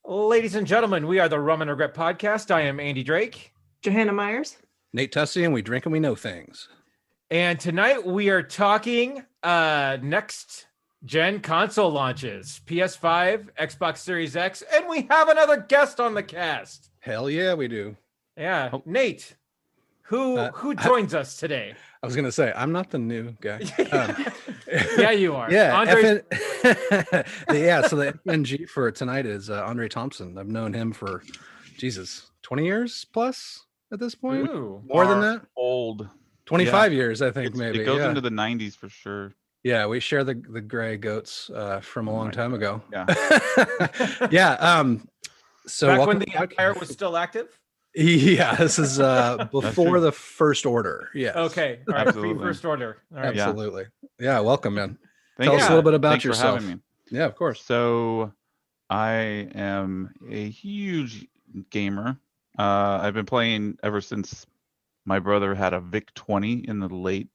Ladies and gentlemen, we are the Rum Regret Podcast. I am Andy Drake. Johanna Myers. Nate Tussey, and we drink and we know things. And tonight we are talking next gen console launches, PS5, Xbox Series X, and we have another guest on the cast. Hell yeah, we do. Yeah, Nate, who joins us today? I was gonna say I'm not the new guy. Yeah, you are. Yeah, Andre. So the FNG for tonight is Andre Thompson. I've known him for 20 years plus at this point. Ooh. More than that. Old. 25 years, I think. Maybe it goes into the 90s for sure. Yeah, we share the gray goats from a long time ago. Yeah. Yeah. So back when the Empire was still active. Yeah, this is before the First Order. Yes. Okay. All right. Pre-First Order. All right. Absolutely. Yeah. Welcome, man. Thank Tell you. us a little bit about Thanks yourself. for having me. Yeah, of course. So, I am a huge gamer. I've been playing ever since my brother had a VIC-20 in the late,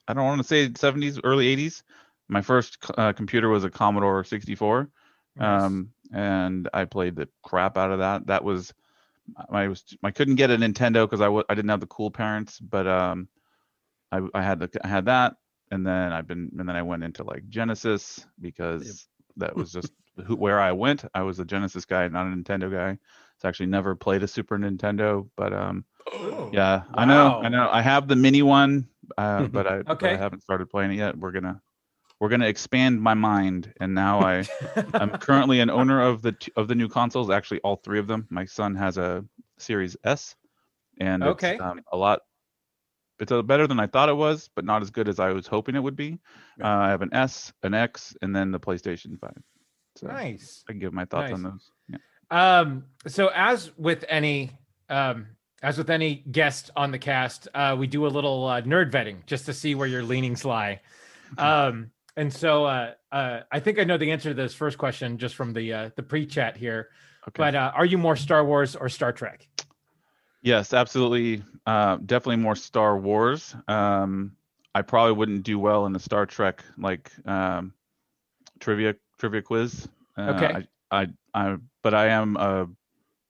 I don't want to say 70s, early 80s. My first computer was a Commodore 64. Nice. And I played the crap out of that. That was I couldn't get a Nintendo because I didn't have the cool parents, but I had that, and then I went into like Genesis because that was just where I went. I was a Genesis guy, not a Nintendo guy. So I actually never played a Super Nintendo, but yeah, wow. I know. I have the mini one, but I haven't started playing it yet. We're gonna expand my mind, and now I'm currently an owner of the new consoles. Actually, all three of them. My son has a Series S, and it's a lot. It's better than I thought it was, but not as good as I was hoping it would be. I have an S, an X, and then the PlayStation 5. So nice. I can give my thoughts on those. Yeah. So as with any guest on the cast, we do a little nerd vetting just to see where your leanings lie. And so I think I know the answer to this first question just from the pre-chat here. Okay. But are you more Star Wars or Star Trek? Yes, absolutely. Definitely more Star Wars. I probably wouldn't do well in the Star Trek trivia quiz. Okay. But I am a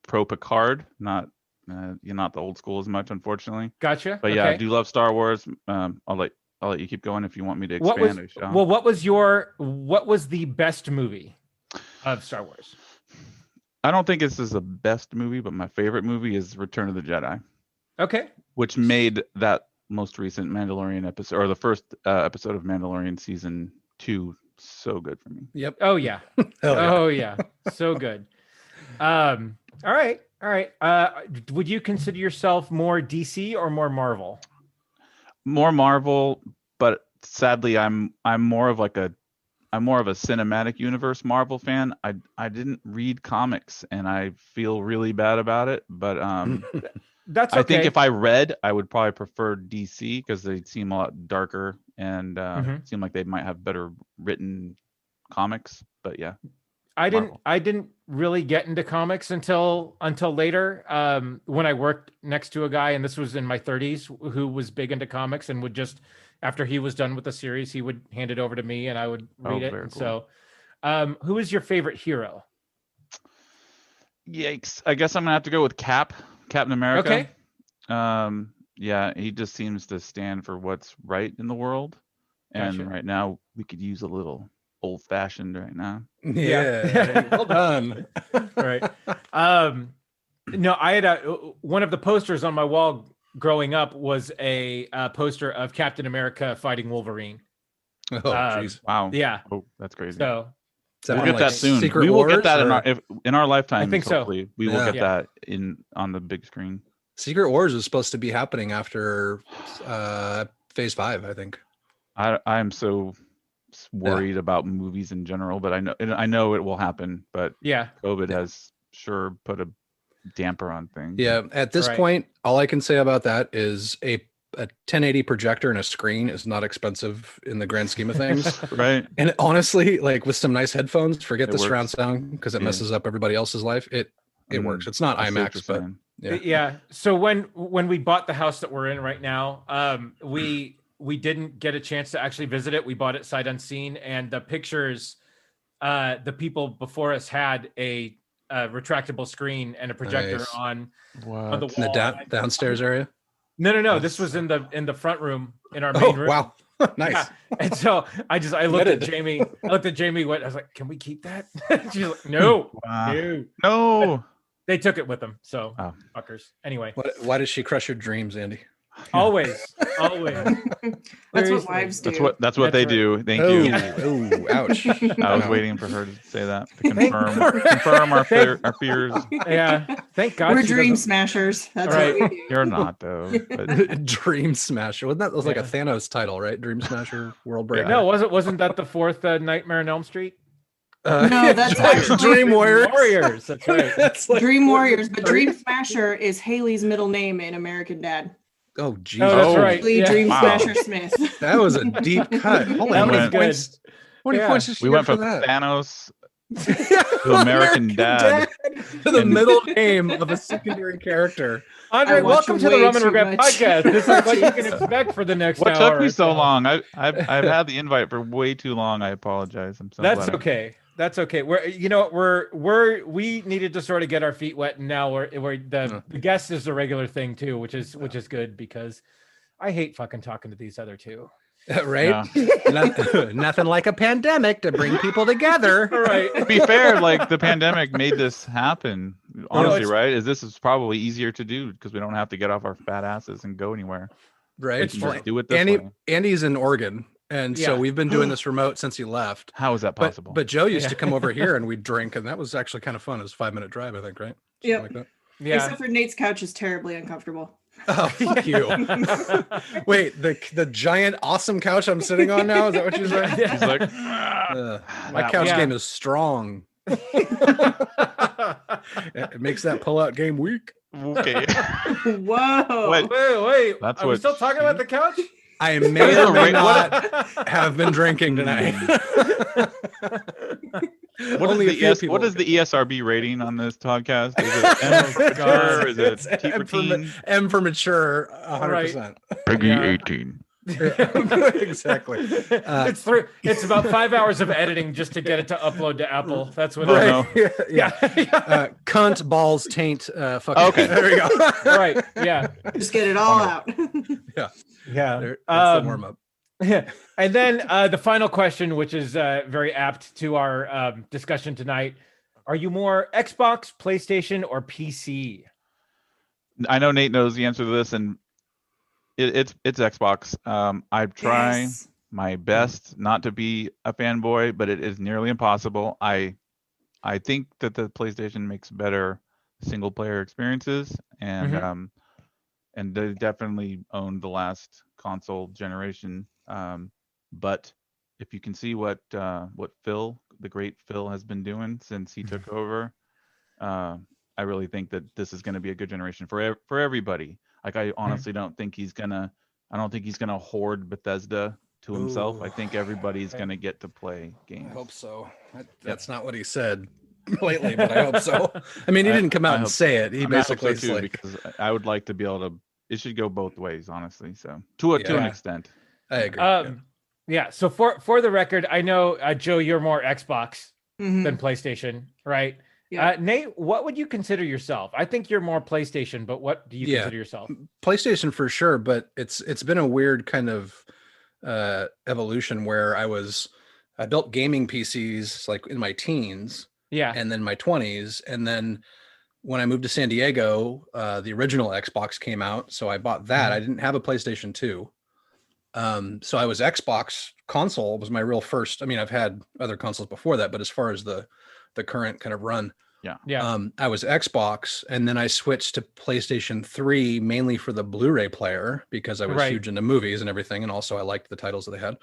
pro Picard, not you're not the old school as much, unfortunately. Gotcha. But yeah, I do love Star Wars. I'll let you keep going if you want me to expand. What was the best movie of Star Wars? I don't think this is the best movie, but my favorite movie is Return of the Jedi. Okay. Which made that most recent Mandalorian episode, or the first episode of Mandalorian season 2, so good for me. Yep. Oh yeah. Oh yeah. So good. All right. Would you consider yourself more DC or more Marvel? More Marvel, but sadly I'm more of a cinematic universe Marvel fan. I didn't read comics and I feel really bad about it, but that's okay. I think if I read, I would probably prefer DC because they seem a lot darker and seem like they might have better written comics. But yeah. I didn't really get into comics until later, when I worked next to a guy, and this was in my 30s, who was big into comics and would just, after he was done with the series, he would hand it over to me and I would read it. And cool. So who is your favorite hero? Yikes. I guess I'm gonna have to go with Captain America. Okay. Yeah, he just seems to stand for what's right in the world. Gotcha. And right now we could use a little old-fashioned right now. Yeah. Well done. Right. No, I had one of the posters on my wall growing up was a poster of Captain America fighting Wolverine. Oh, jeez. Wow. Yeah. Oh, that's crazy. So we'll get that soon. We will get that in our lifetime. I think hopefully. So. We will get that on the big screen. Secret Wars is supposed to be happening after Phase 5, I think. I'm so worried about movies in general, but I know it will happen. But COVID has sure put a damper on things. Yeah, at this point, all I can say about that is a 1080 projector and a screen is not expensive in the grand scheme of things. Right. And honestly, like with some nice headphones, forget the surround sound because it messes up everybody else's life. It works. It's not IMAX, but yeah. So when we bought the house that we're in right now, we didn't get a chance to actually visit it. We bought it sight unseen, and the pictures, the people before us had a retractable screen and a projector on the wall. In the downstairs area? No. This was in the front room in our main room. Wow. Nice. Yeah. And so I looked at Jamie. I was like, "Can we keep that?" She's like, "No, no." They took it with them. So fuckers. Anyway, why does she crush your dreams, Andy? Always. That's what wives do. That's what they do. Thank you. Oh, ouch. I was waiting for her to say that to confirm our fears. Yeah. Thank God. We're dream smashers. That's what we do. You're not though. But... Dream Smasher. Wasn't that like a Thanos title, right? Dream Smasher, World Breaker. No, wasn't that the fourth Nightmare on Elm Street? No, that's actually Dream Warriors. That's right. That's like Dream Warriors, but Dream Smasher is Haley's middle name in American Dad. Oh, Jesus. Oh, that's right. Dream Smasher Smith. That was a deep cut. Holy that was good. How many points did she We went from that? Thanos to American Dad. To the middle name of a secondary character. Andre, welcome to the Rum Regret podcast. This is what you can expect for the next hour. What took me so long? I've had the invite for way too long. I apologize. I'm so That's okay. That's okay. We needed to sort of get our feet wet, and now the guest is a regular thing too, which is good because I hate fucking talking to these other two. Right? Yeah. Nothing like a pandemic to bring people together. Right. To be fair, like the pandemic made this happen. Honestly, right? This is probably easier to do because we don't have to get off our fat asses and go anywhere. Right. It's just do it this way. Andy's in Oregon. And so we've been doing this remote since he left. How is that possible? But Joe used to come over here and we'd drink, and that was actually kind of fun. It was a 5-minute drive, I think, right? Yeah. Like that. Yeah. Except for Nate's couch is terribly uncomfortable. Oh, fuck you. Wait, the giant awesome couch I'm sitting on now? Is that what you said? Yeah. He's like, my couch game is strong. It makes that pull-out game weak. Okay. Whoa. Wait. That's Are we still talking about the couch? I may or may not have been drinking tonight. What is the ESRB rating on this podcast? Is it M for mature? Is it T for teen? M for mature, 100%. Peggy 18. Exactly. It's about 5 hours of editing just to get it to upload to Apple. That's what right. I know. Yeah. Cunt, balls, taint. Fucking. Okay. There we go. Right. Yeah. Just get it all out. Yeah. That's the warm up. Yeah. And then the final question, which is very apt to our discussion tonight. Are you more Xbox, PlayStation, or PC? I know Nate knows the answer to this, and it's Xbox. I try my best not to be a fanboy, but it is nearly impossible. I think that the PlayStation makes better single player experiences, and and they definitely owned the last console generation. But if you can see what Phil, the great Phil, has been doing since he took over, I really think that this is going to be a good generation for everybody. Like, I honestly don't think he's gonna hoard Bethesda to himself. I think everybody's gonna get to play games. I hope so. That's not what he said lately, but I hope so. I mean, he didn't come out and say it. He basically so too, because I would like to be able to. It should go both ways, honestly. So to an extent, I agree. Yeah. So for the record, I know Joe, you're more Xbox than PlayStation, right? Yeah. Nate, what would you consider yourself? I think you're more PlayStation, but what do you consider yourself? PlayStation for sure, but it's been a weird kind of evolution where I built gaming PCs like in my teens, and then my 20s, and then when I moved to San Diego, the original Xbox came out, so I bought that. I didn't have a PlayStation 2. So I was Xbox console was my real first. I mean, I've had other consoles before that, but as far as the current kind of run, I was Xbox, and then I switched to PlayStation 3 mainly for the Blu-ray player because I was huge into movies and everything, and also I liked the titles that they had.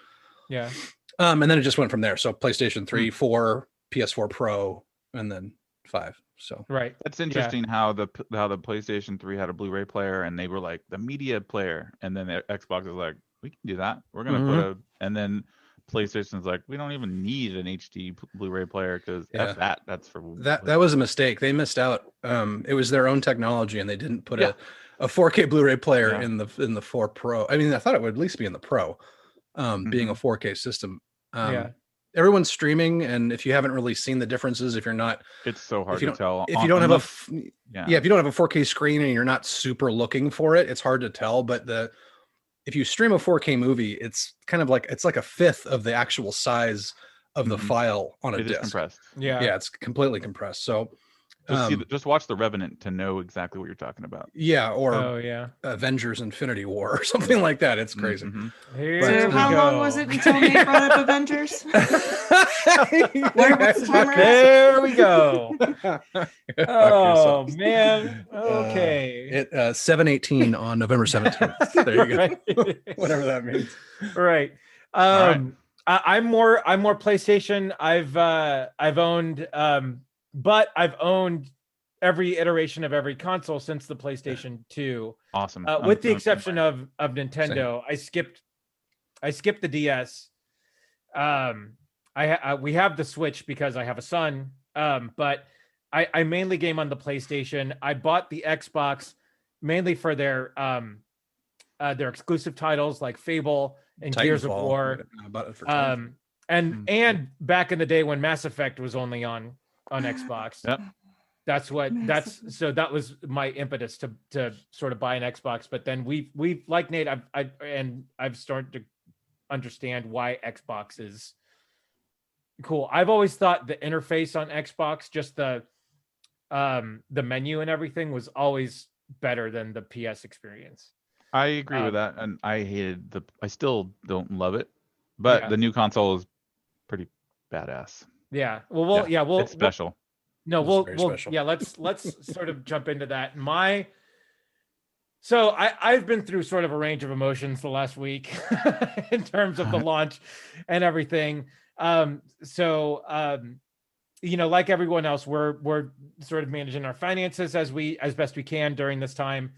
Yeah. And then it just went from there. So PlayStation 3, 4, PS4 Pro, and then 5. So that's interesting how the PlayStation 3 had a Blu-ray player, and they were like the media player, and then the Xbox was like, we can do that. We're gonna and then PlayStation's like, we don't even need an HD Blu-ray player because that's for that was a mistake. They missed out. It was their own technology, and they didn't put a 4K Blu-ray player in the 4 Pro. I mean, I thought it would at least be in the Pro, being a 4K system. everyone's streaming, and if you haven't really seen the differences, if you're not, it's so hard to tell. If you don't have if you don't have a 4K screen and you're not super looking for it, it's hard to tell. But if you stream a 4K movie, it's kind of like a fifth of the actual size of the file on a disc. Compressed. Yeah, it's completely compressed. So just watch The Revenant to know exactly what you're talking about. Yeah, or Avengers Infinity War or something like that. It's crazy. So how long was it until Nate brought up Avengers? There we go. Oh man. Okay. 7/18 on November 17th. There you go. Whatever that means. Right. I'm more PlayStation. I've owned but I've owned every iteration of every console since the PlayStation 2. Awesome. With the exception of Nintendo. Same. I skipped the DS. We have the Switch because I have a son. But I mainly game on the PlayStation. I bought the Xbox mainly for their exclusive titles like Fable and Gears of War. And back in the day when Mass Effect was only on Xbox. Yep. That was my impetus to sort of buy an Xbox. But then we like Nate, I've started to understand why Xbox is cool. I've always thought the interface on Xbox, just the menu and everything, was always better than the PS experience. I agree with that, and I still don't love it, but the new console is pretty badass. Yeah. It's special. Special. Yeah, let's sort of jump into that. So I've been through sort of a range of emotions the last week in terms of the launch and everything. Like everyone else, we're sort of managing our finances as best we can during this time.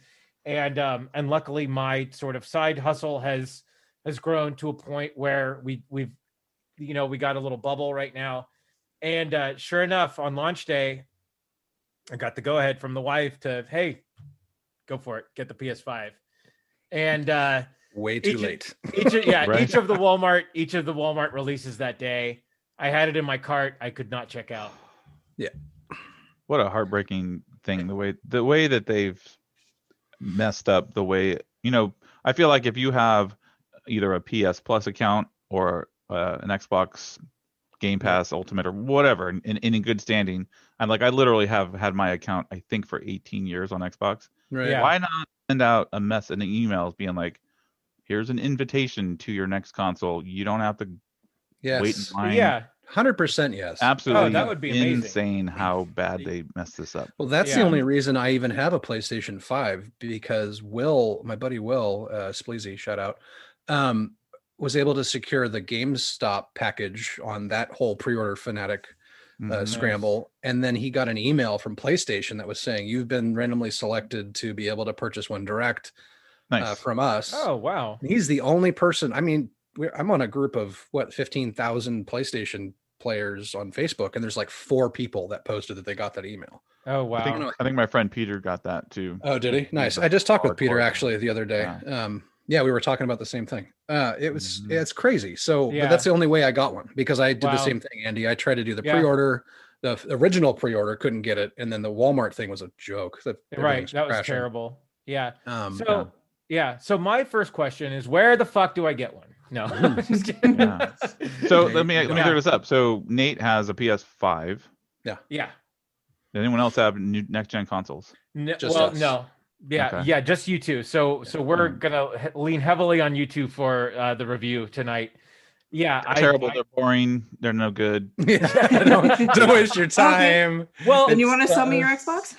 And luckily my sort of side hustle has grown to a point where we got a little bubble right now. And sure enough, on launch day, I got the go ahead from the wife to, hey, go for it, get the PS5. And way too late. Each of the Walmart releases that day. I had it in my cart. I could not check out. Yeah. What a heartbreaking thing. The way that they've messed up the way, I feel like if you have either a PS Plus account or an Xbox Game Pass Ultimate or whatever in good standing, I literally have had my account I think for 18 years on Xbox. Right. Yeah. Why not send out a mess and emails being like, here's an invitation to your next console. You don't have to wait in line. Yeah. 100% yes. Absolutely. That would be amazing. Insane how bad they messed this up. Well, that's the only reason I even have a PlayStation 5, because my buddy Will, Spleezy, shout out, was able to secure the GameStop package on that whole pre-order fanatic scramble. And then he got an email from PlayStation that was saying, you've been randomly selected to be able to purchase one direct from us. Oh, wow. He's the only person. I mean, I'm on a group of 15,000 PlayStation players on Facebook, and there's 4 people that posted that they got that email. Oh, wow. I think my friend Peter got that too. Oh, did he? Nice. I just talked with Peter actually the other day. Yeah. We were talking about the same thing. It's crazy. So but that's the only way I got one, because I did the same thing, Andy. I tried to do the pre-order, the original pre-order, couldn't get it. And then the Walmart thing was a joke. That was terrible. Yeah. So my first question is, where the fuck do I get one? No. Just kidding. Yeah. So let me clear this up. So Nate has a PS5. Yeah. Yeah. Does anyone else have new next gen consoles? No. Yeah. Okay. Yeah. Just you two. So we're gonna lean heavily on you two for the review tonight. Yeah. They're terrible. They're boring. They're no good. Don't waste your time. Okay. Well, and you want to sell me your Xbox?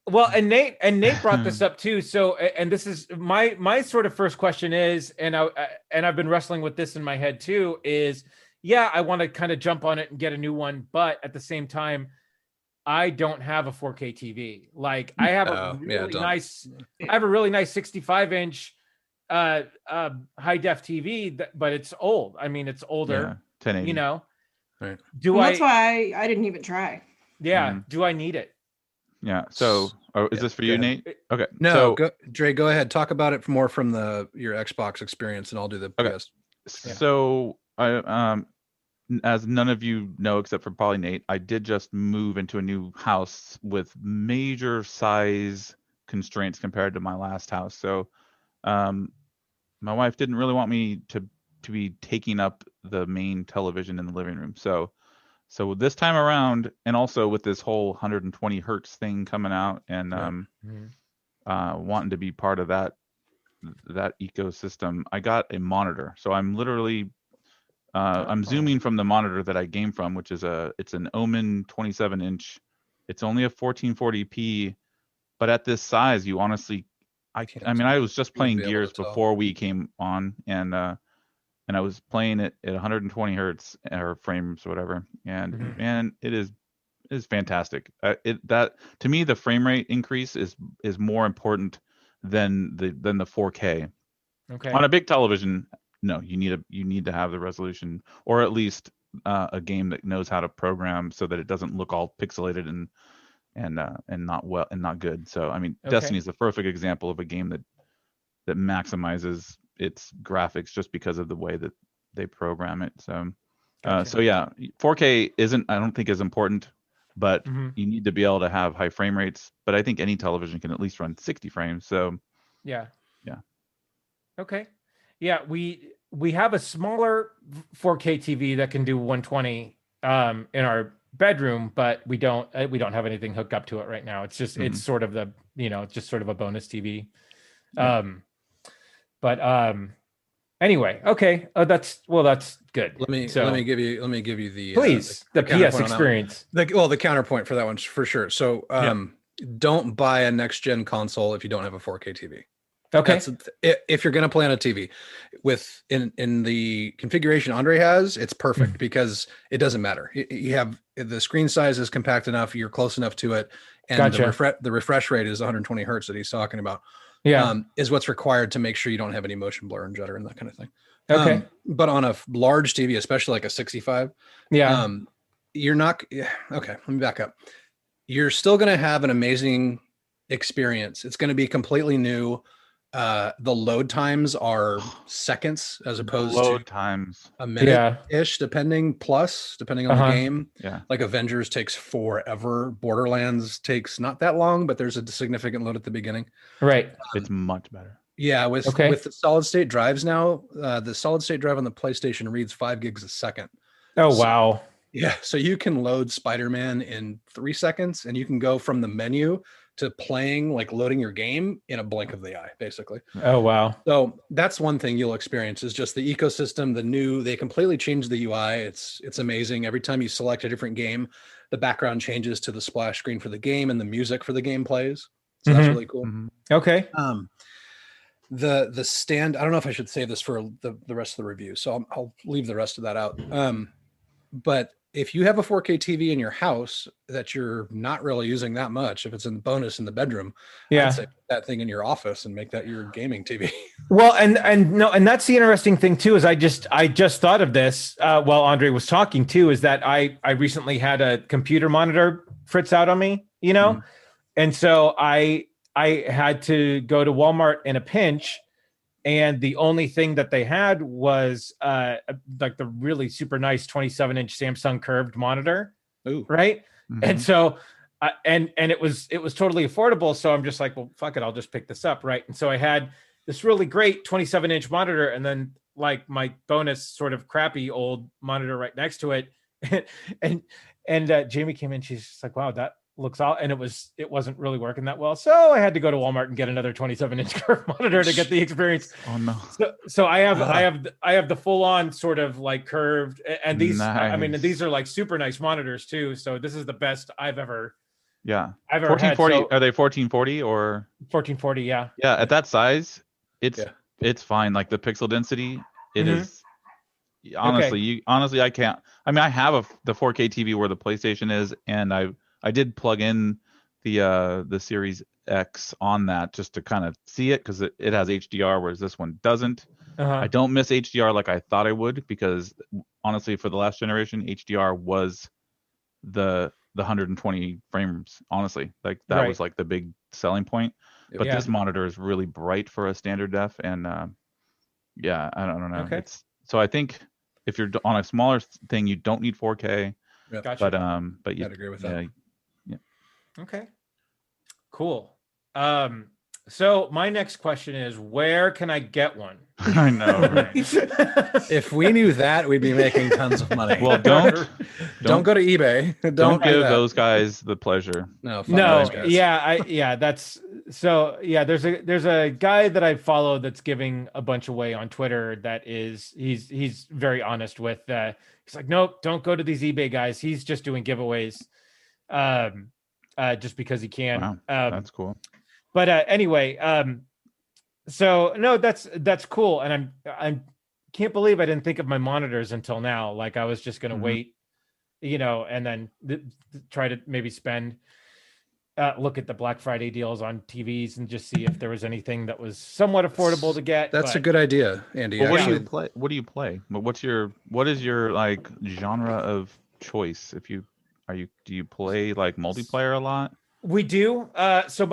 Well, and Nate brought this up too. So, and this is my sort of first question is, and I've been wrestling with this in my head too, is I want to kind of jump on it and get a new one, but at the same time, I don't have a 4K TV. I have a really nice 65-inch high def TV, but it's old. I mean, it's older. 1080. Right. That's why I didn't even try. Yeah. Do I need it? Yeah. So, is this for you, Nate? Okay. No, go ahead. Talk about it more from your Xbox experience, and I'll do the PS. So, As none of you know, except for probably Nate, I did just move into a new house with major size constraints compared to my last house. So, my wife didn't really want me to be taking up the main television in the living room. So this time around, and also with this whole 120 hertz thing coming out, and wanting to be part of that ecosystem, I got a monitor. So I'm literally I'm zooming from the monitor that I game from, which is it's an Omen 27-inch. It's only a 1440p, but at this size, you honestly, I mean, I was just playing Gears before we came on, and I was playing it at 120 hertz or frames, whatever, and man, it is fantastic. That to me, the frame rate increase is more important than the 4K. Okay. On a big television, no, you need to have the resolution, or at least a game that knows how to program so that it doesn't look all pixelated and not good. So I mean, Destiny is the perfect example of a game that maximizes its graphics just because of the way that they program it. So so yeah, 4K I don't think is important, but you need to be able to have high frame rates. But I think any television can at least run 60 frames. So yeah. Okay. Yeah, we have a smaller 4K TV that can do 120 in our bedroom, but we don't have anything hooked up to it right now. It's just it's sort of just sort of a bonus TV. Anyway, okay. That's good. Let me give you the please the PS experience. The counterpoint for that one for sure. So don't buy a next gen console if you don't have a 4K TV. Okay. If you're going to play on a TV with in the configuration Andre has, it's perfect because it doesn't matter. You have the screen size is compact enough. You're close enough to it. And the refresh rate is 120 hertz that he's talking about. Is what's required to make sure you don't have any motion blur and judder and that kind of thing. Okay. But on a large TV, especially like a 65, you're not. Okay. Let me back up. You're still going to have an amazing experience. It's going to be completely new. The load times are seconds as opposed to a minute-ish, depending on the game. Like Avengers takes forever. Borderlands takes not that long, but there's a significant load at the beginning. Right. It's much better. Yeah, with the solid state drives now, the solid state drive on the PlayStation reads 5 gigs a second. Oh, wow. Yeah, so you can load Spider-Man in 3 seconds, and you can go from the menu to playing, like loading your game in a blink of the eye, basically. Oh, wow. So that's one thing you'll experience is just the ecosystem, they completely changed the UI. It's amazing. Every time you select a different game, the background changes to the splash screen for the game and the music for the game plays. So that's really cool. Okay. The stand, I don't know if I should save this for the rest of the review, so I'll leave the rest of that out. But if you have a 4K TV in your house that you're not really using that much, if it's in the bonus in the bedroom, I'd say put that thing in your office and make that your gaming TV. Well, and that's the interesting thing too, is I just thought of this while Andre was talking too, is that I recently had a computer monitor fritz out on me, and so I had to go to Walmart in a pinch. And the only thing that they had was like the really super nice 27-inch Samsung curved monitor. Ooh. Right. And so and it was totally affordable. So I'm just like, well, fuck it, I'll just pick this up. Right. And so I had this really great 27-inch monitor and then like my bonus sort of crappy old monitor right next to it. and Jamie came in, she's just like, wow, that looks all, and it wasn't really working that well, so I had to go to Walmart and get another 27-inch curved monitor to get the experience. Oh no! So I have the full on sort of like curved, and these I mean these are like super nice monitors too. So this is the best I've ever had. 1440 are they 1440 or 1440? Yeah. At that size, it's fine. Like the pixel density, it is. Honestly, I can't. I mean, I have the 4K TV where the PlayStation is, and I did plug in the Series X on that just to kind of see it because it has HDR, whereas this one doesn't. I don't miss HDR like I thought I would because honestly, for the last generation, HDR was the 120 frames. Honestly, like that was like the big selling point. But this monitor is really bright for a standard def, and I don't know. Okay. So I think if you're on a smaller thing, you don't need 4K. Yep. Gotcha. But I'd agree with that. Yeah. Okay. Cool. So my next question is, where can I get one? I know. Right? If we knew that, we'd be making tons of money. Well, don't go to eBay. Don't give those guys the pleasure. No. That's so. Yeah, there's a guy that I follow that's giving a bunch away on Twitter. He's very honest with. He's like, nope, don't go to these eBay guys. He's just doing giveaways, just because he can. Wow, that's cool. But anyway, so no, that's cool, and I can't believe I didn't think of my monitors until now. Like I was just gonna wait, and then try to maybe look at the Black Friday deals on TVs and just see if there was anything that was somewhat affordable to get. That's a good idea, Andy. Well, what do you play? What do you play? What is your like genre of choice? Do you play like multiplayer a lot? We do. So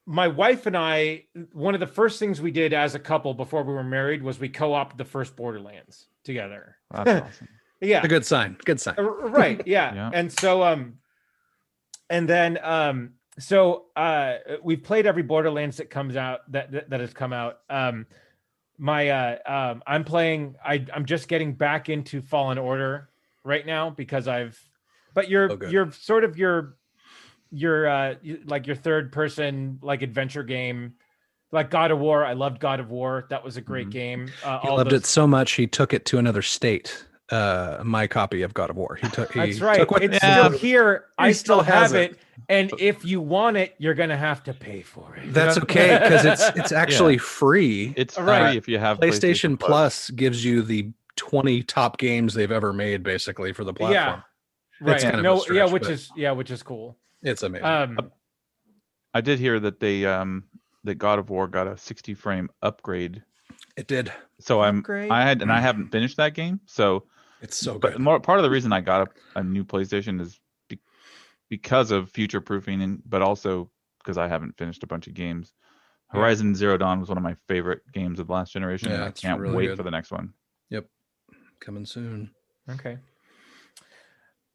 my wife and I, one of the first things we did as a couple before we were married was we co-opted the first Borderlands together. That's awesome. Yeah. A good sign. Good sign. Right. Yeah. Yeah. And so, we've played every Borderlands that comes out that has come out. I'm just getting back into Fallen Order right now because you're sort of your third person like adventure game, like God of War. I loved God of War. That was a great game. He loved it so much he took it to another state. My copy of God of War. That's right. It's still here. I still have it. And if you want it, you're gonna have to pay for it. That's okay, because it's actually free. It's free if you have PlayStation Plus gives you the 20 top games they've ever made, basically, for the platform. Yeah. Right. Kind of stretch, which is cool. It's amazing. I did hear that that God of War got a 60 frame upgrade. It did. So I haven't finished that game. So it's so good. But part of the reason I got a new PlayStation is because of future proofing, but also because I haven't finished a bunch of games. Horizon Zero Dawn was one of my favorite games of the last generation. Yeah, I can't wait for the next one. Yep, coming soon. Okay.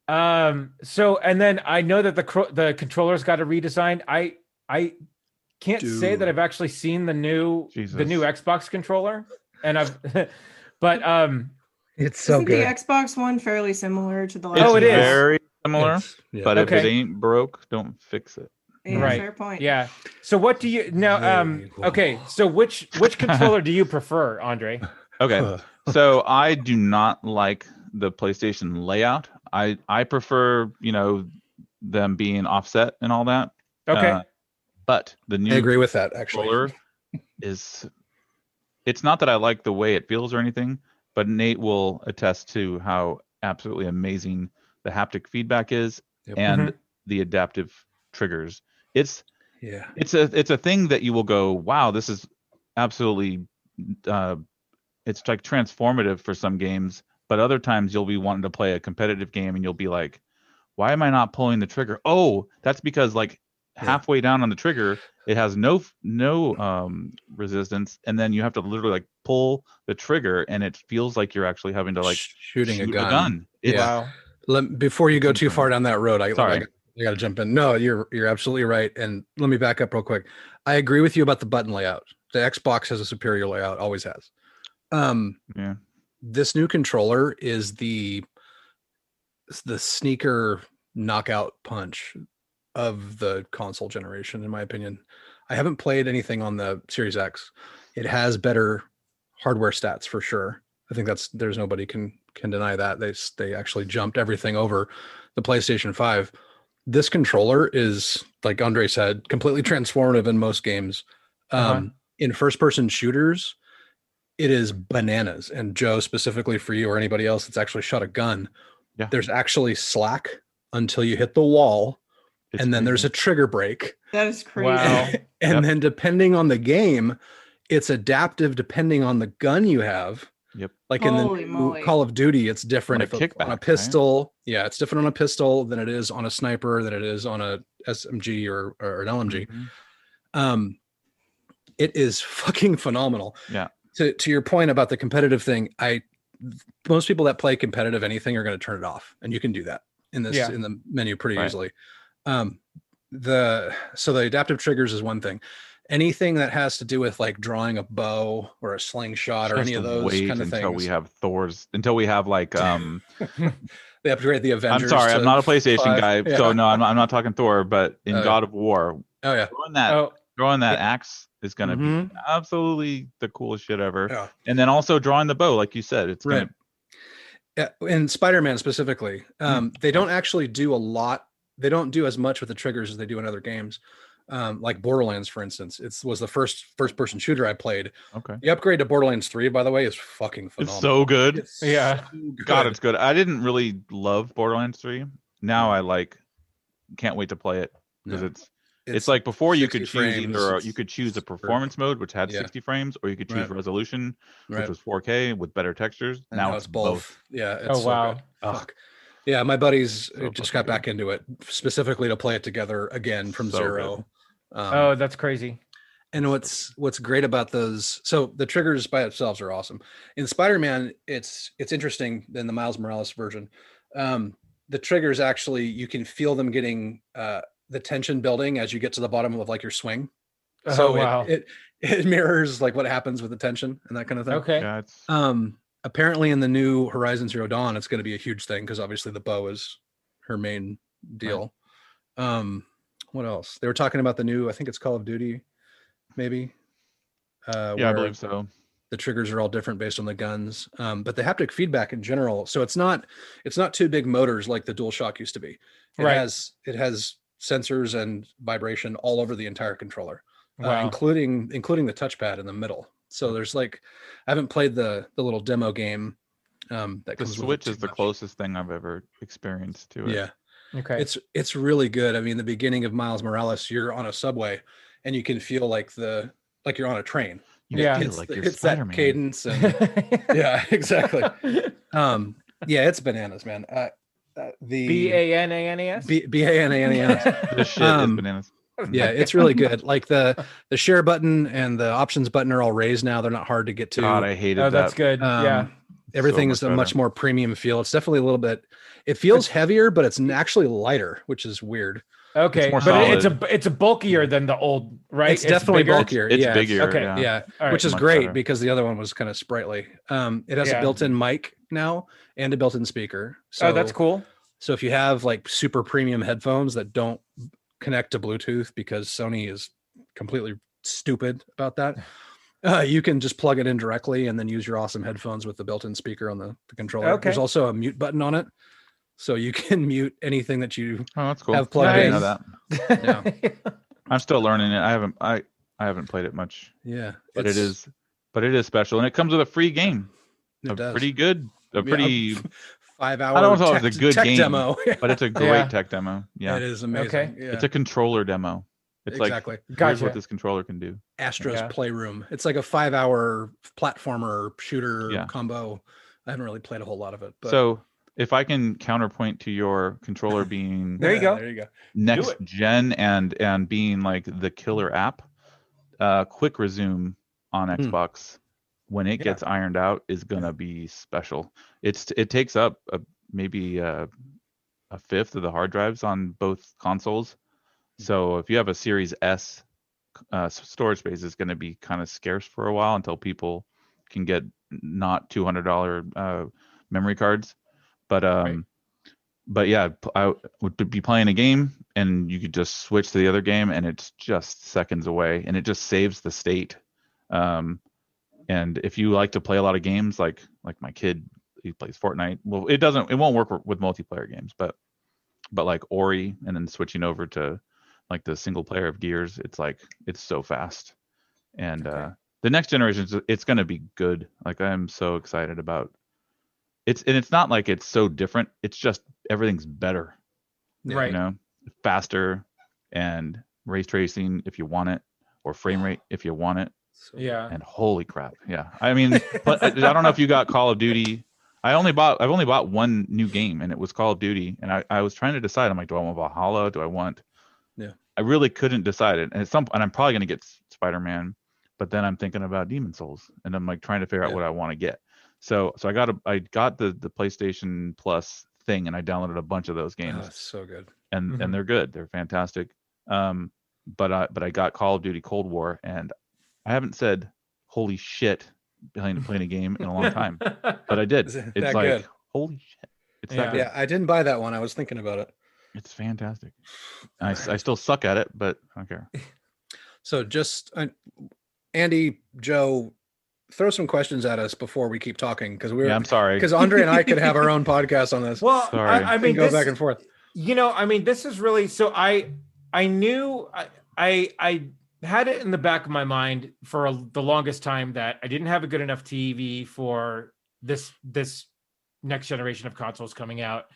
So, and then I know that the controllers got a redesign. I can't say that I've actually seen the new Xbox controller, and it's so Isn't good. The Xbox One fairly similar to the last? Oh, it is very similar. But if it ain't broke, don't fix it. Yeah, right. Fair point. Yeah. So what do you now? Okay. So which controller do you prefer, Andre? Okay. So I do not like the PlayStation layout. I prefer, them being offset and all that. Okay. But the new I agree with that, actually. It's not that I like the way it feels or anything, but Nate will attest to how absolutely amazing the haptic feedback is and the adaptive triggers. It's a thing that you will go, wow, this is absolutely it's like transformative for some games, but other times you'll be wanting to play a competitive game and you'll be like, why am I not pulling the trigger? Oh, that's because like halfway down on the trigger, it has no resistance, and then you have to literally like pull the trigger, and it feels like you're actually having to like shoot a gun. Wow. Before you go too far down that road, I got to jump in. No, you're absolutely right. And let me back up real quick. I agree with you about the button layout. The Xbox has a superior layout, always has. This new controller is the sneaker knockout punch of the console generation, in my opinion. I haven't played anything on the Series X. It has better hardware stats for sure. I think there's nobody can deny that. They actually jumped everything over the PlayStation 5. This controller is, like Andre said, completely transformative in most games. In first-person shooters, it is bananas. And Joe, specifically for you or anybody else that's actually shot a gun, there's actually slack until you hit the wall, and then there's a trigger break. That is crazy. Wow. And then depending on the game, it's adaptive depending on the gun you have. Yep. Like in the Call of Duty, it's different if it's on a pistol. Right? Yeah, it's different on a pistol than it is on a sniper, than it is on a SMG or an LMG. It is fucking phenomenal. Yeah. To your point about the competitive thing, most people that play competitive anything are going to turn it off, and you can do that in this in the menu pretty easily. So the adaptive triggers is one thing. Anything that has to do with like drawing a bow or a slingshot or any of those kind of things. Until we have until we have like they upgrade the Avengers. I'm sorry, I'm not a PlayStation guy, so no, I'm not talking Thor, but in God of War, throwing that axe is gonna be absolutely the coolest shit ever. Yeah. And then also drawing the bow, like you said, it's gonna in Spider-Man specifically, they don't actually do a lot. They don't do as much with the triggers as they do in other games. Like Borderlands, for instance, was the first-person shooter I played. Okay. The upgrade to Borderlands 3, by the way, is fucking phenomenal. It's so good. It's so good. God, it's good. I didn't really love Borderlands 3. Now I can't wait to play it because it's like before you could choose a performance mode which had 60 frames, or you could choose resolution which was 4K with better textures. And now it's both. Yeah. It's so good. Fuck. Yeah, my buddies just got back into it specifically to play it together again from zero. That's crazy. And what's great about those, so the triggers by themselves are awesome. In Spider-Man, it's interesting in the Miles Morales version. The triggers actually, you can feel them getting the tension building as you get to the bottom of like your swing. So it mirrors like what happens with the tension and that kind of thing. Okay. Yeah, apparently in the new Horizon Zero Dawn, it's going to be a huge thing because obviously the bow is her main deal. Right. What else? They were talking about the new, I think it's Call of Duty, maybe. I believe so. The triggers are all different based on the guns, but the haptic feedback in general. So it's not two big motors like the DualShock used to be. It has sensors and vibration all over the entire controller, including the touchpad in the middle. So there's I haven't played the little demo game. That the Switch is the closest thing I've ever experienced to it. Yeah. Okay. It's really good. I mean, the beginning of Miles Morales, you're on a subway and you can feel like you're on a train. It's that cadence. And, yeah, exactly. It's bananas, man. The BANANES? BANANES. This shit is bananas. Yeah, it's really good. Like the share button and the options button are all raised now. They're not hard to get to. God, I hated that. That's good. Everything is a much more premium feel. It's definitely a little bit. It feels heavier, but it's actually lighter, which is weird. Okay, but it's a bulkier than the old, right? It's definitely bigger? bulkier. It's bigger. Okay. Yeah, right. Which is great because the other one was kind of sprightly. It has a built-in mic now and a built-in speaker. So that's cool. So if you have like super premium headphones that don't connect to Bluetooth because Sony is completely stupid about that, you can just plug it in directly and then use your awesome headphones with the built-in speaker on the controller. Okay. There's also a mute button on it, so you can mute anything that you that's cool. have plugged in. I know that. I'm still learning it. I haven't played it much. Yeah, but it is special, and it comes with a free game. Pretty good. A pretty 5-hour. I don't know if it's a good tech game demo, but it's a great tech demo. Yeah, it is amazing. Okay. Yeah. It's a controller demo. It's exactly. Here's what this controller can do. Astro's Playroom. It's like a 5-hour platformer shooter combo. I haven't really played a whole lot of it. But... So if I can counterpoint to your controller being there you go next gen and being like the killer app, Quick Resume on Xbox when it gets ironed out is gonna be special. It takes up maybe a fifth of the hard drives on both consoles. So if you have a Series S, storage space is going to be kind of scarce for a while until people can get not $200 memory cards. But yeah, I would be playing a game and you could just switch to the other game and it's just seconds away and it just saves the state. And if you like to play a lot of games, like my kid, he plays Fortnite. Well, it won't work with multiplayer games, but like Ori and then switching over to like the single player of Gears, it's so fast. And the next generation, it's going to be good. Like I'm so excited about it. And it's not like it's so different. It's just everything's better, right? You know, faster and ray tracing if you want it, or frame rate if you want it. Yeah. And holy crap. Yeah. I mean, I don't know if you got Call of Duty. I've only bought one new game and it was Call of Duty. And I was trying to decide. I'm like, do I want Valhalla? Do I want, I really couldn't decide it. And I'm probably going to get Spider-Man, but then I'm thinking about Demon Souls and I'm like trying to figure out what I want to get. So I got the PlayStation Plus thing, and I downloaded a bunch of those games. Oh, it's so good. And they're good. They're fantastic. But I got Call of Duty Cold War, and I haven't said holy shit playing a game in a long time, but I did. It's like good? Holy shit! It's that good. Yeah, I didn't buy that one. I was thinking about it. It's fantastic. I still suck at it, but I don't care. So just Andy, Joe, throw some questions at us before we keep talking, because I'm sorry, because Andre and I could have our own podcast on this. Well, I mean, go back and forth. I mean, this is really so. I knew I had it in the back of my mind for the longest time that I didn't have a good enough TV for this next generation of consoles coming out.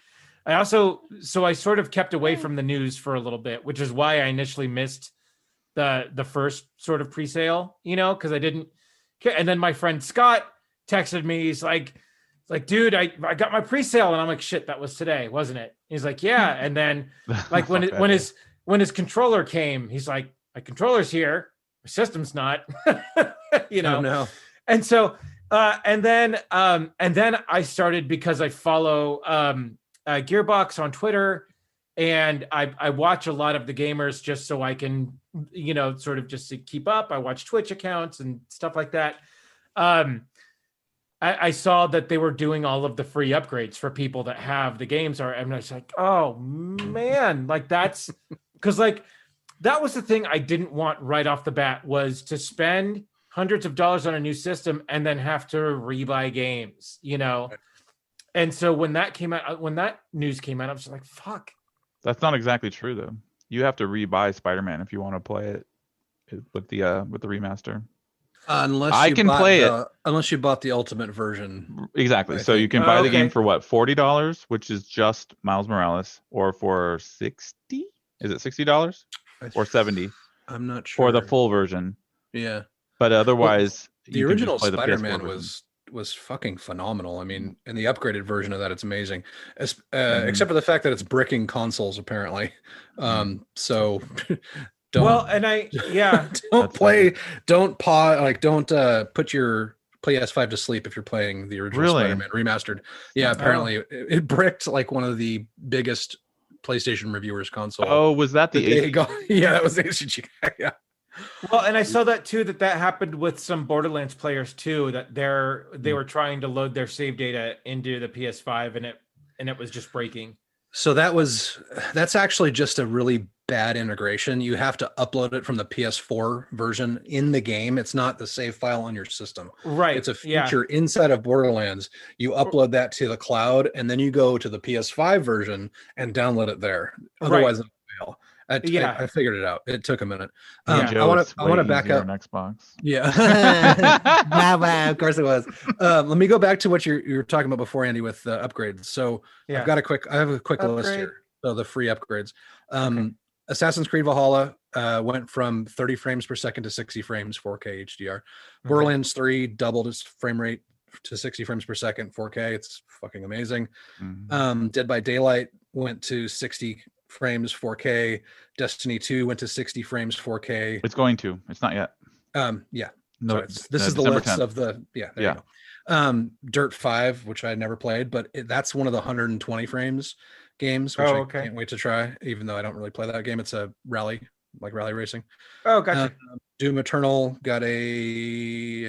I sort of kept away from the news for a little bit, which is why I initially missed the first sort of pre-sale, because I didn't care. And then my friend Scott texted me. He's like, dude, I got my pre-sale. And I'm like, shit, that was today, wasn't it? He's like, yeah. And then like when his controller came, he's like, my controller's here, my system's not, Oh, no. And so, and then I started, because I follow Gearbox on Twitter, and I watch a lot of the gamers just so I can, sort of just to keep up. I watch Twitch accounts and stuff like that. I saw that they were doing all of the free upgrades for people that have the games, and I was like, oh man, like that's because like that was the thing I didn't want right off the bat, was to spend hundreds of dollars on a new system and then have to rebuy games, And so when that news came out, I was like, fuck. That's not exactly true though. You have to rebuy Spider-Man if you want to play it with the remaster. Unless you bought the ultimate version. Exactly. So you can buy the game for what, $40, which is just Miles Morales, or for $60? Is it $60 or $70? I'm not sure. For the full version. Yeah. But otherwise, the original Spider-Man was fucking phenomenal. I mean, in the upgraded version of that, it's amazing. Except for the fact that it's bricking consoles apparently. So don't put your PS5 to sleep if you're playing the original Spider-Man remastered. Yeah, apparently it bricked like one of the biggest PlayStation reviewers console. Oh, was that the yeah, that was the HG. Yeah. Well, and I saw that too, that happened with some Borderlands players too, that they were trying to load their save data into the PS5 and it was just breaking. So that's actually just a really bad integration. You have to upload it from the PS4 version in the game. It's not the save file on your system. Right. It's a feature inside of Borderlands. You upload that to the cloud, and then you go to the PS5 version and download it there. Otherwise, it'll fail. I figured it out. It took a minute. I want to back up. On Xbox. Yeah. Of course it was. Let me go back to what you were talking about before, Andy, with upgrades. So I have a quick list here. So the free upgrades. Assassin's Creed Valhalla went from 30 frames per second to 60 frames 4K HDR. Borderlands 3 doubled its frame rate to 60 frames per second 4K. It's fucking amazing. Dead by Daylight went to 60 frames 4K. Destiny 2 went to 60 frames 4K. It's going to. It's not yet. Yeah. No, this is the list 10th. Of the there you go. Dirt 5, which I never played, but that's one of the 120 frames games, which I can't wait to try, even though I don't really play that game. It's a rally racing. Oh, gotcha. Doom Eternal I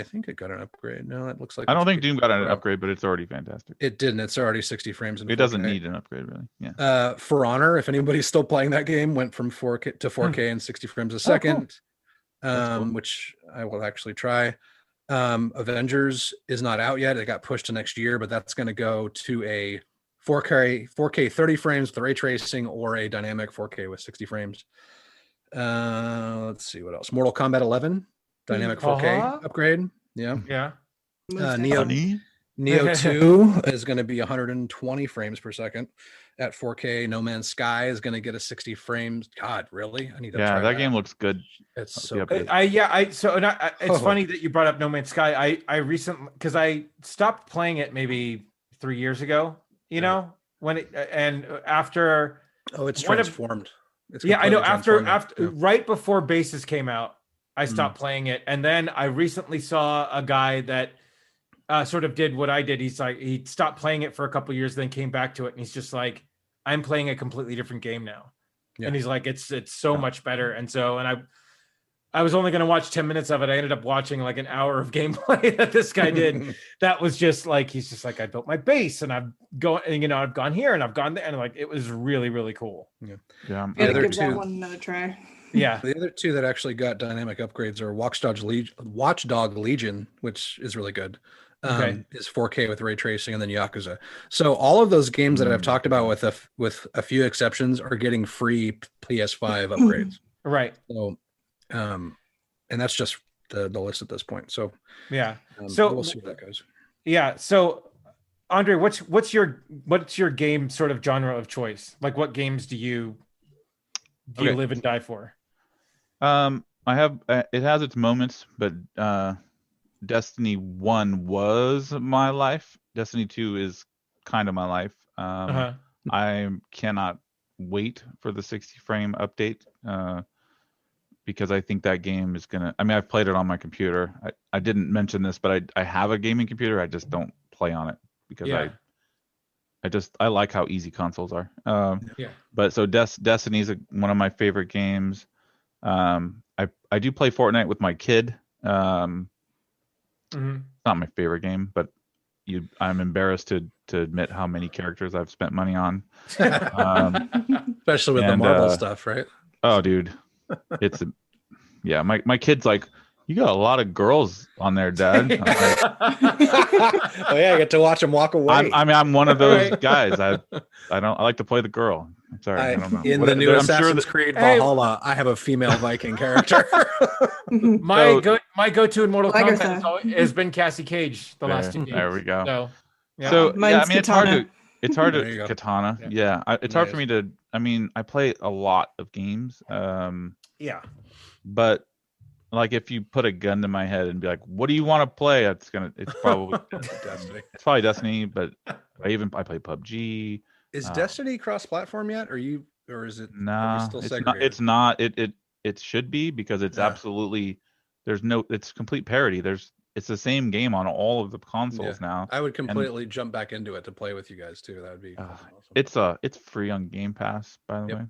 think it got an upgrade. No, it looks like I don't think Doom got an upgrade, but it's already fantastic. It didn't. It's already 60 frames. It doesn't need an upgrade, really. Yeah. For Honor, if anybody's still playing that game, went from 4K to 4K and 60 frames a second, cool. Which I will actually try. Avengers is not out yet. It got pushed to next year, but that's going to go to a 4K 30 frames with ray tracing, or a dynamic 4K with 60 frames. Let's see what else. Mortal Kombat 11 dynamic 4K upgrade. Yeah. Neo 2 is going to be 120 frames per second at 4K. No Man's Sky is going to get a 60 frames. God, really? I need to try that game looks good. It's so good. It's funny that you brought up No Man's Sky. I recently, because I stopped playing it maybe 3 years ago, when it, and after it's transformed. I know. After right before Bases came out, I stopped playing it, and then I recently saw a guy that sort of did what I did. He's like, he stopped playing it for a couple years, then came back to it, and he's just like, I'm playing a completely different game now. Yeah. And he's like, it's so much better. And I was only going to watch 10 minutes of it. I ended up watching like an hour of gameplay that this guy did. That was just like, he's just like, I built my base and I've gone here and I've gone there. And like, it was really, really cool. Yeah. Give that one another try. Yeah. The other two that actually got dynamic upgrades are Watchdog Legion, which is really good. Is 4K with ray tracing, and then Yakuza. So all of those games that I've talked about with a few exceptions are getting free PS5 upgrades. Right. So and that's just the list at this point. So yeah. So we'll see where that goes. Yeah. So Andre, what's your game sort of genre of choice? Like what games do you live and die for? I have it has its moments, but Destiny 1 was my life. Destiny 2 is kind of my life. I cannot wait for the 60 frame update because I think that game is gonna. I mean, I've played it on my computer. I didn't mention this, but I have a gaming computer. I just don't play on it because I like how easy consoles are. But so Destiny is one of my favorite games. I do play Fortnite with my kid. It's not my favorite game, but I'm embarrassed to admit how many characters I've spent money on. Especially with the Marvel stuff, right? Oh, dude. My kid's like, you got a lot of girls on there, Dad. Like, oh yeah, I get to watch them walk away. I'm one of those guys. I like to play the girl. I'm sorry, I don't know. In the new Assassin's Creed Valhalla, I have a female Viking character. My go-to in Mortal Kombat has been Cassie Cage the last 2 games. There we go. So, I mean, it's hard to Katana. Yeah, it's hard for me to. I mean, I play a lot of games. But like, if you put a gun to my head and be like, "What do you want to play?" It's probably Destiny. It's probably Destiny, but I play PUBG. Is Destiny cross-platform yet? Or is it? No, still it's not. It should be, because it's absolutely. It's complete parity. It's the same game on all of the consoles now. I would completely jump back into it to play with you guys too. That would be awesome. It's free on Game Pass, by the way.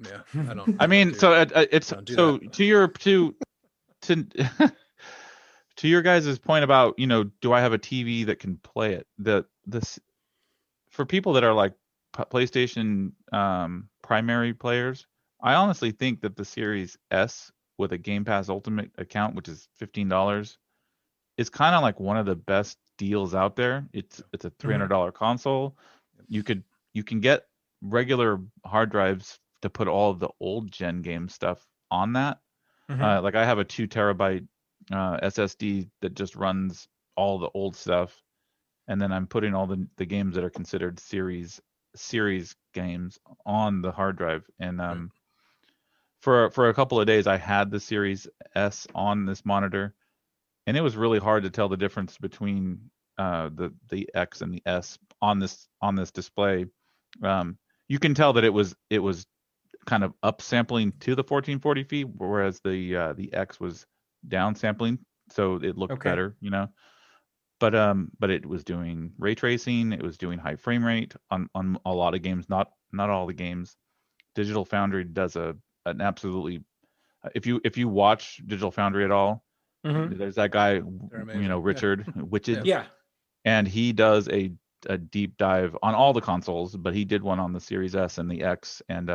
Yeah, I don't. I mean, to your guys' point about, do I have a TV that can play it? For people that are like PlayStation primary players, I honestly think that the Series S with a Game Pass Ultimate account, which is $15, is kind of like one of the best deals out there. It's a $300 console. You can get regular hard drives to put all of the old gen game stuff on that. Like I have a 2 terabyte SSD that just runs all the old stuff, and then I'm putting all the games that are considered series games on the hard drive. And for a couple of days I had the Series S on this monitor, and it was really hard to tell the difference between the X and the S on this display. You can tell that it was kind of up sampling to the 1440p, whereas the X was down sampling, so it looked better, But it was doing ray tracing, it was doing high frame rate on a lot of games, not all the games. Digital Foundry does an absolutely. If you watch Digital Foundry at all, there's that guy, Richard, and he does a deep dive on all the consoles, but he did one on the Series S and the X, and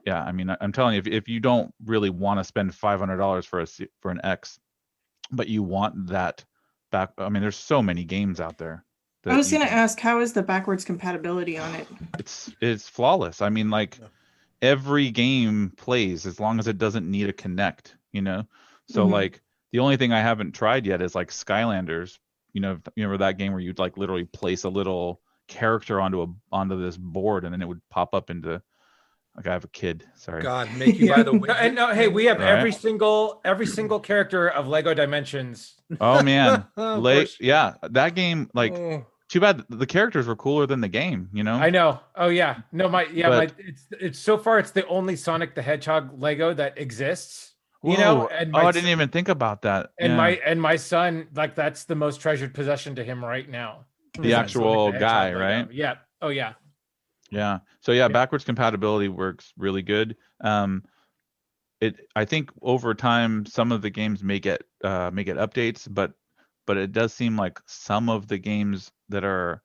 I mean, I'm telling you, if you don't really want to spend $500 for an X, but you want that back, I mean, there's so many games out there. I was going to ask, how is the backwards compatibility on it? It's flawless. I mean, like every game plays as long as it doesn't need a Connect, So like the only thing I haven't tried yet is like Skylanders. You remember that game where you'd like literally place a little character onto this board, and then it would pop up into. Like I have a kid. Sorry. God, make you buy the widget. No, hey, we have every single character of Lego Dimensions. Oh man, that game. Like, too bad the characters were cooler than the game. I know. Oh yeah, no, it's so far it's the only Sonic the Hedgehog Lego that exists. You know, and I didn't even think about that. And my son, like, that's the most treasured possession to him right now. The actual guy, right? Yeah. Oh yeah. Yeah. So yeah, backwards compatibility works really good. I think over time some of the games may get updates, but it does seem like some of the games that are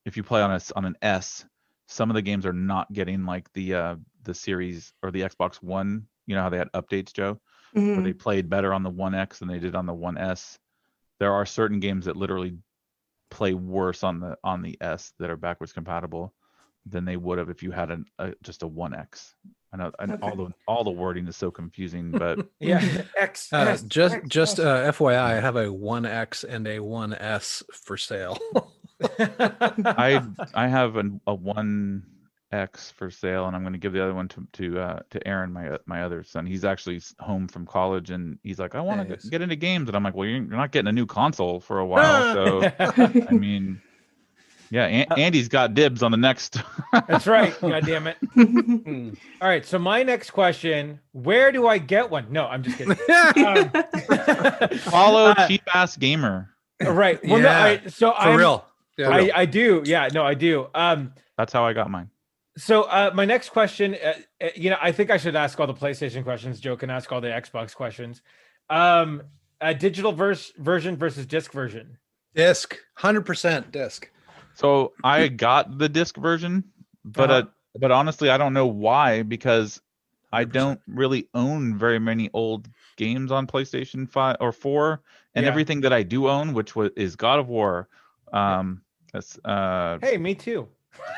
if you play on an S, some of the games are not getting like the series or the Xbox One. You know how they had updates, Joe, where they played better on the One X than they did on the One S. There are certain games that literally play worse on the S that are backwards compatible than they would have if you had just a One X. I know, all the wording is so confusing, but yeah. Just FYI, I have a 1X and a 1S for sale. I have a 1X for sale, and I'm going to give the other one to Aaron, my other son. He's actually home from college, and he's like, I want to get into games, and I'm like, well, you're not getting a new console for a while, so I mean. Yeah, Andy's got dibs on the next. That's right. God damn it. All right. So my next question: where do I get one? No, I'm just kidding. Follow Cheap Ass Gamer. Right. Well, yeah. For real. Yeah, I do. Yeah. No, I do. That's how I got mine. So my next question, I think I should ask all the PlayStation questions. Joe can ask all the Xbox questions. Digital version versus disc version. Disc. 100% disc. So I got the disc version, but honestly, I don't know why, because I don't really own very many old games on PlayStation 5 or 4, and everything that I do own, which is God of War. Hey, me too.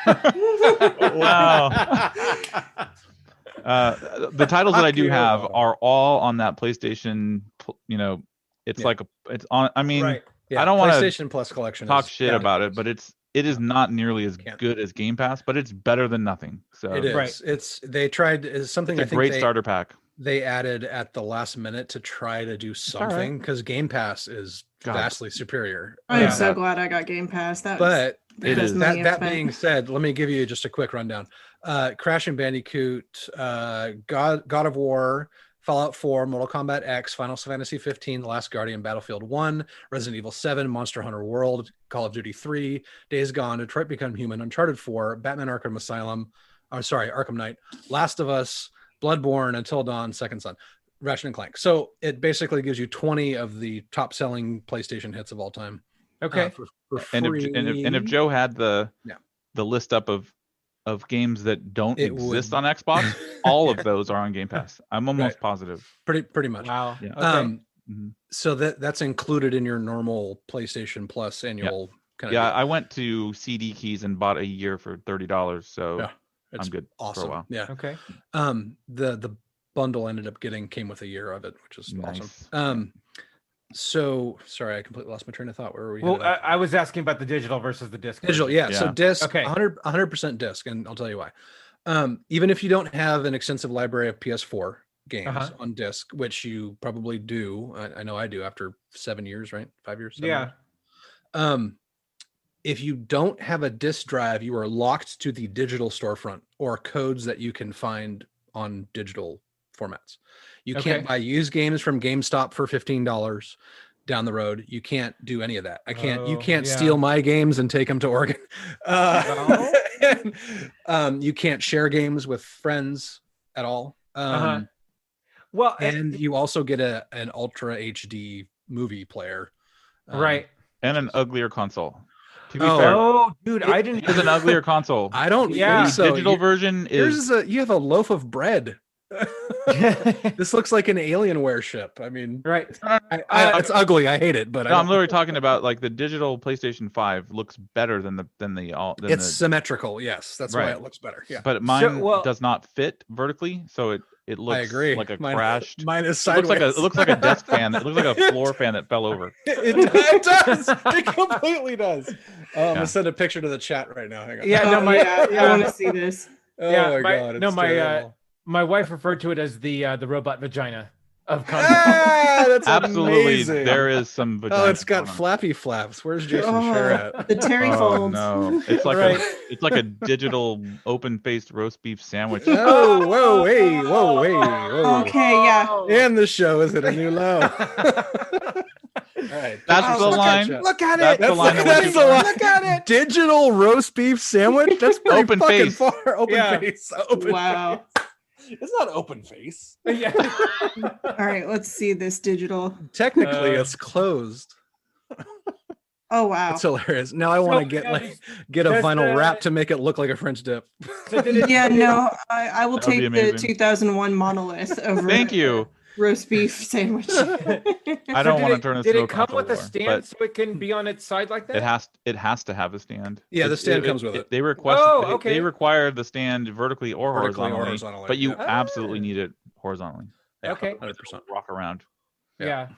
Wow. The titles that I do have are all on that PlayStation. It's it's on. I mean, I don't want PlayStation Plus collection talk shit about it, but it is not nearly as good as Game Pass, but it's better than nothing. So it is. Right. They tried something. It's a great starter pack. They added at the last minute to try to do something because Game Pass is vastly superior. I'm so glad I got Game Pass. That being said, let me give you just a quick rundown. Crash and Bandicoot, God of War, Fallout 4, Mortal Kombat X, Final Fantasy 15, The Last Guardian, Battlefield 1, Resident Evil 7, Monster Hunter World, Call of Duty 3, Days Gone, Detroit Become Human, Uncharted 4, Batman Arkham Knight, Last of Us, Bloodborne, Until Dawn, Second Son, Ratchet and Clank. So it basically gives you 20 of the top selling PlayStation hits of all time. Okay. For free. And if Joe had the list up of games that don't exist on Xbox, all of those are on Game Pass. I'm almost positive. Pretty much. Wow. Yeah. Okay. So that's included in your normal PlayStation Plus annual kind of deal. I went to CD Keys and bought a year for $30, so I'm good awesome. for a while. Yeah. Okay. The bundle came with a year of it, which is awesome. So sorry, I completely lost my train of thought. Where were we? Well, I was asking about the digital versus the disc. Digital, yeah. So disc, okay, 100% disc, and I'll tell you why. Even if you don't have an extensive library of PS4 games on disc, which you probably do, I know I do after 7 years, right? 5 years. 7 years. If you don't have a disc drive, you are locked to the digital storefront or codes that you can find on digital formats. You can't buy used games from GameStop for $15 down the road. You can't do any of that. You can't steal my games and take them to Oregon. You can't share games with friends at all. Well, and you also get an Ultra HD movie player. Right. And an uglier console. To be fair, dude, I didn't. It's an uglier console. I don't. think so. Digital version is. You have a loaf of bread. This looks like an Alienware ship. I mean, right? It's ugly. I hate it. But I'm literally talking about like the digital PlayStation 5 looks better than it's symmetrical. Yes, that's why it looks better. Yeah, but mine does not fit vertically, so it looks I agree. like a crashed. Mine is sideways. It looks like a desk fan. It looks like a floor fan that fell over. It does. It completely does. I'm gonna send a picture to the chat right now. Hang on. Yeah, I want to see this. Oh my god! My wife referred to it as the robot vagina. of content. That's Absolutely, amazing. there is some vagina. Oh, it's got flappy flaps. Where's Jason Scher at? The Terry folds. No, it's like it's like a digital open-faced roast beef sandwich. Oh, whoa, hey, whoa, hey, whoa. Okay, yeah. And the show is at a new low. All right. That's the line. Look at That's it. the line. That's the line. Look at it. Digital roast beef sandwich. That's pretty Open fucking face. far. Open face. Open Wow. face. It's not open face. Yeah. All right, let's see this digital. Technically, it's closed. Oh wow. It's hilarious. Now I want to get a vinyl wrap to make it look like a French dip. Yeah, no, I will That'd be take the amazing. 2001 monolith over. Thank you. Roast beef sandwich. I don't want to turn this Did into it come with a console war, stand but so it can be on its side like that? It has to have a stand. Yeah, the stand comes with it. They request. Oh, okay. They require the stand vertically or Vertically or horizontally, horizontally, but you yeah. absolutely need it horizontally. Yeah, Okay. 100%. Rock around. Yeah.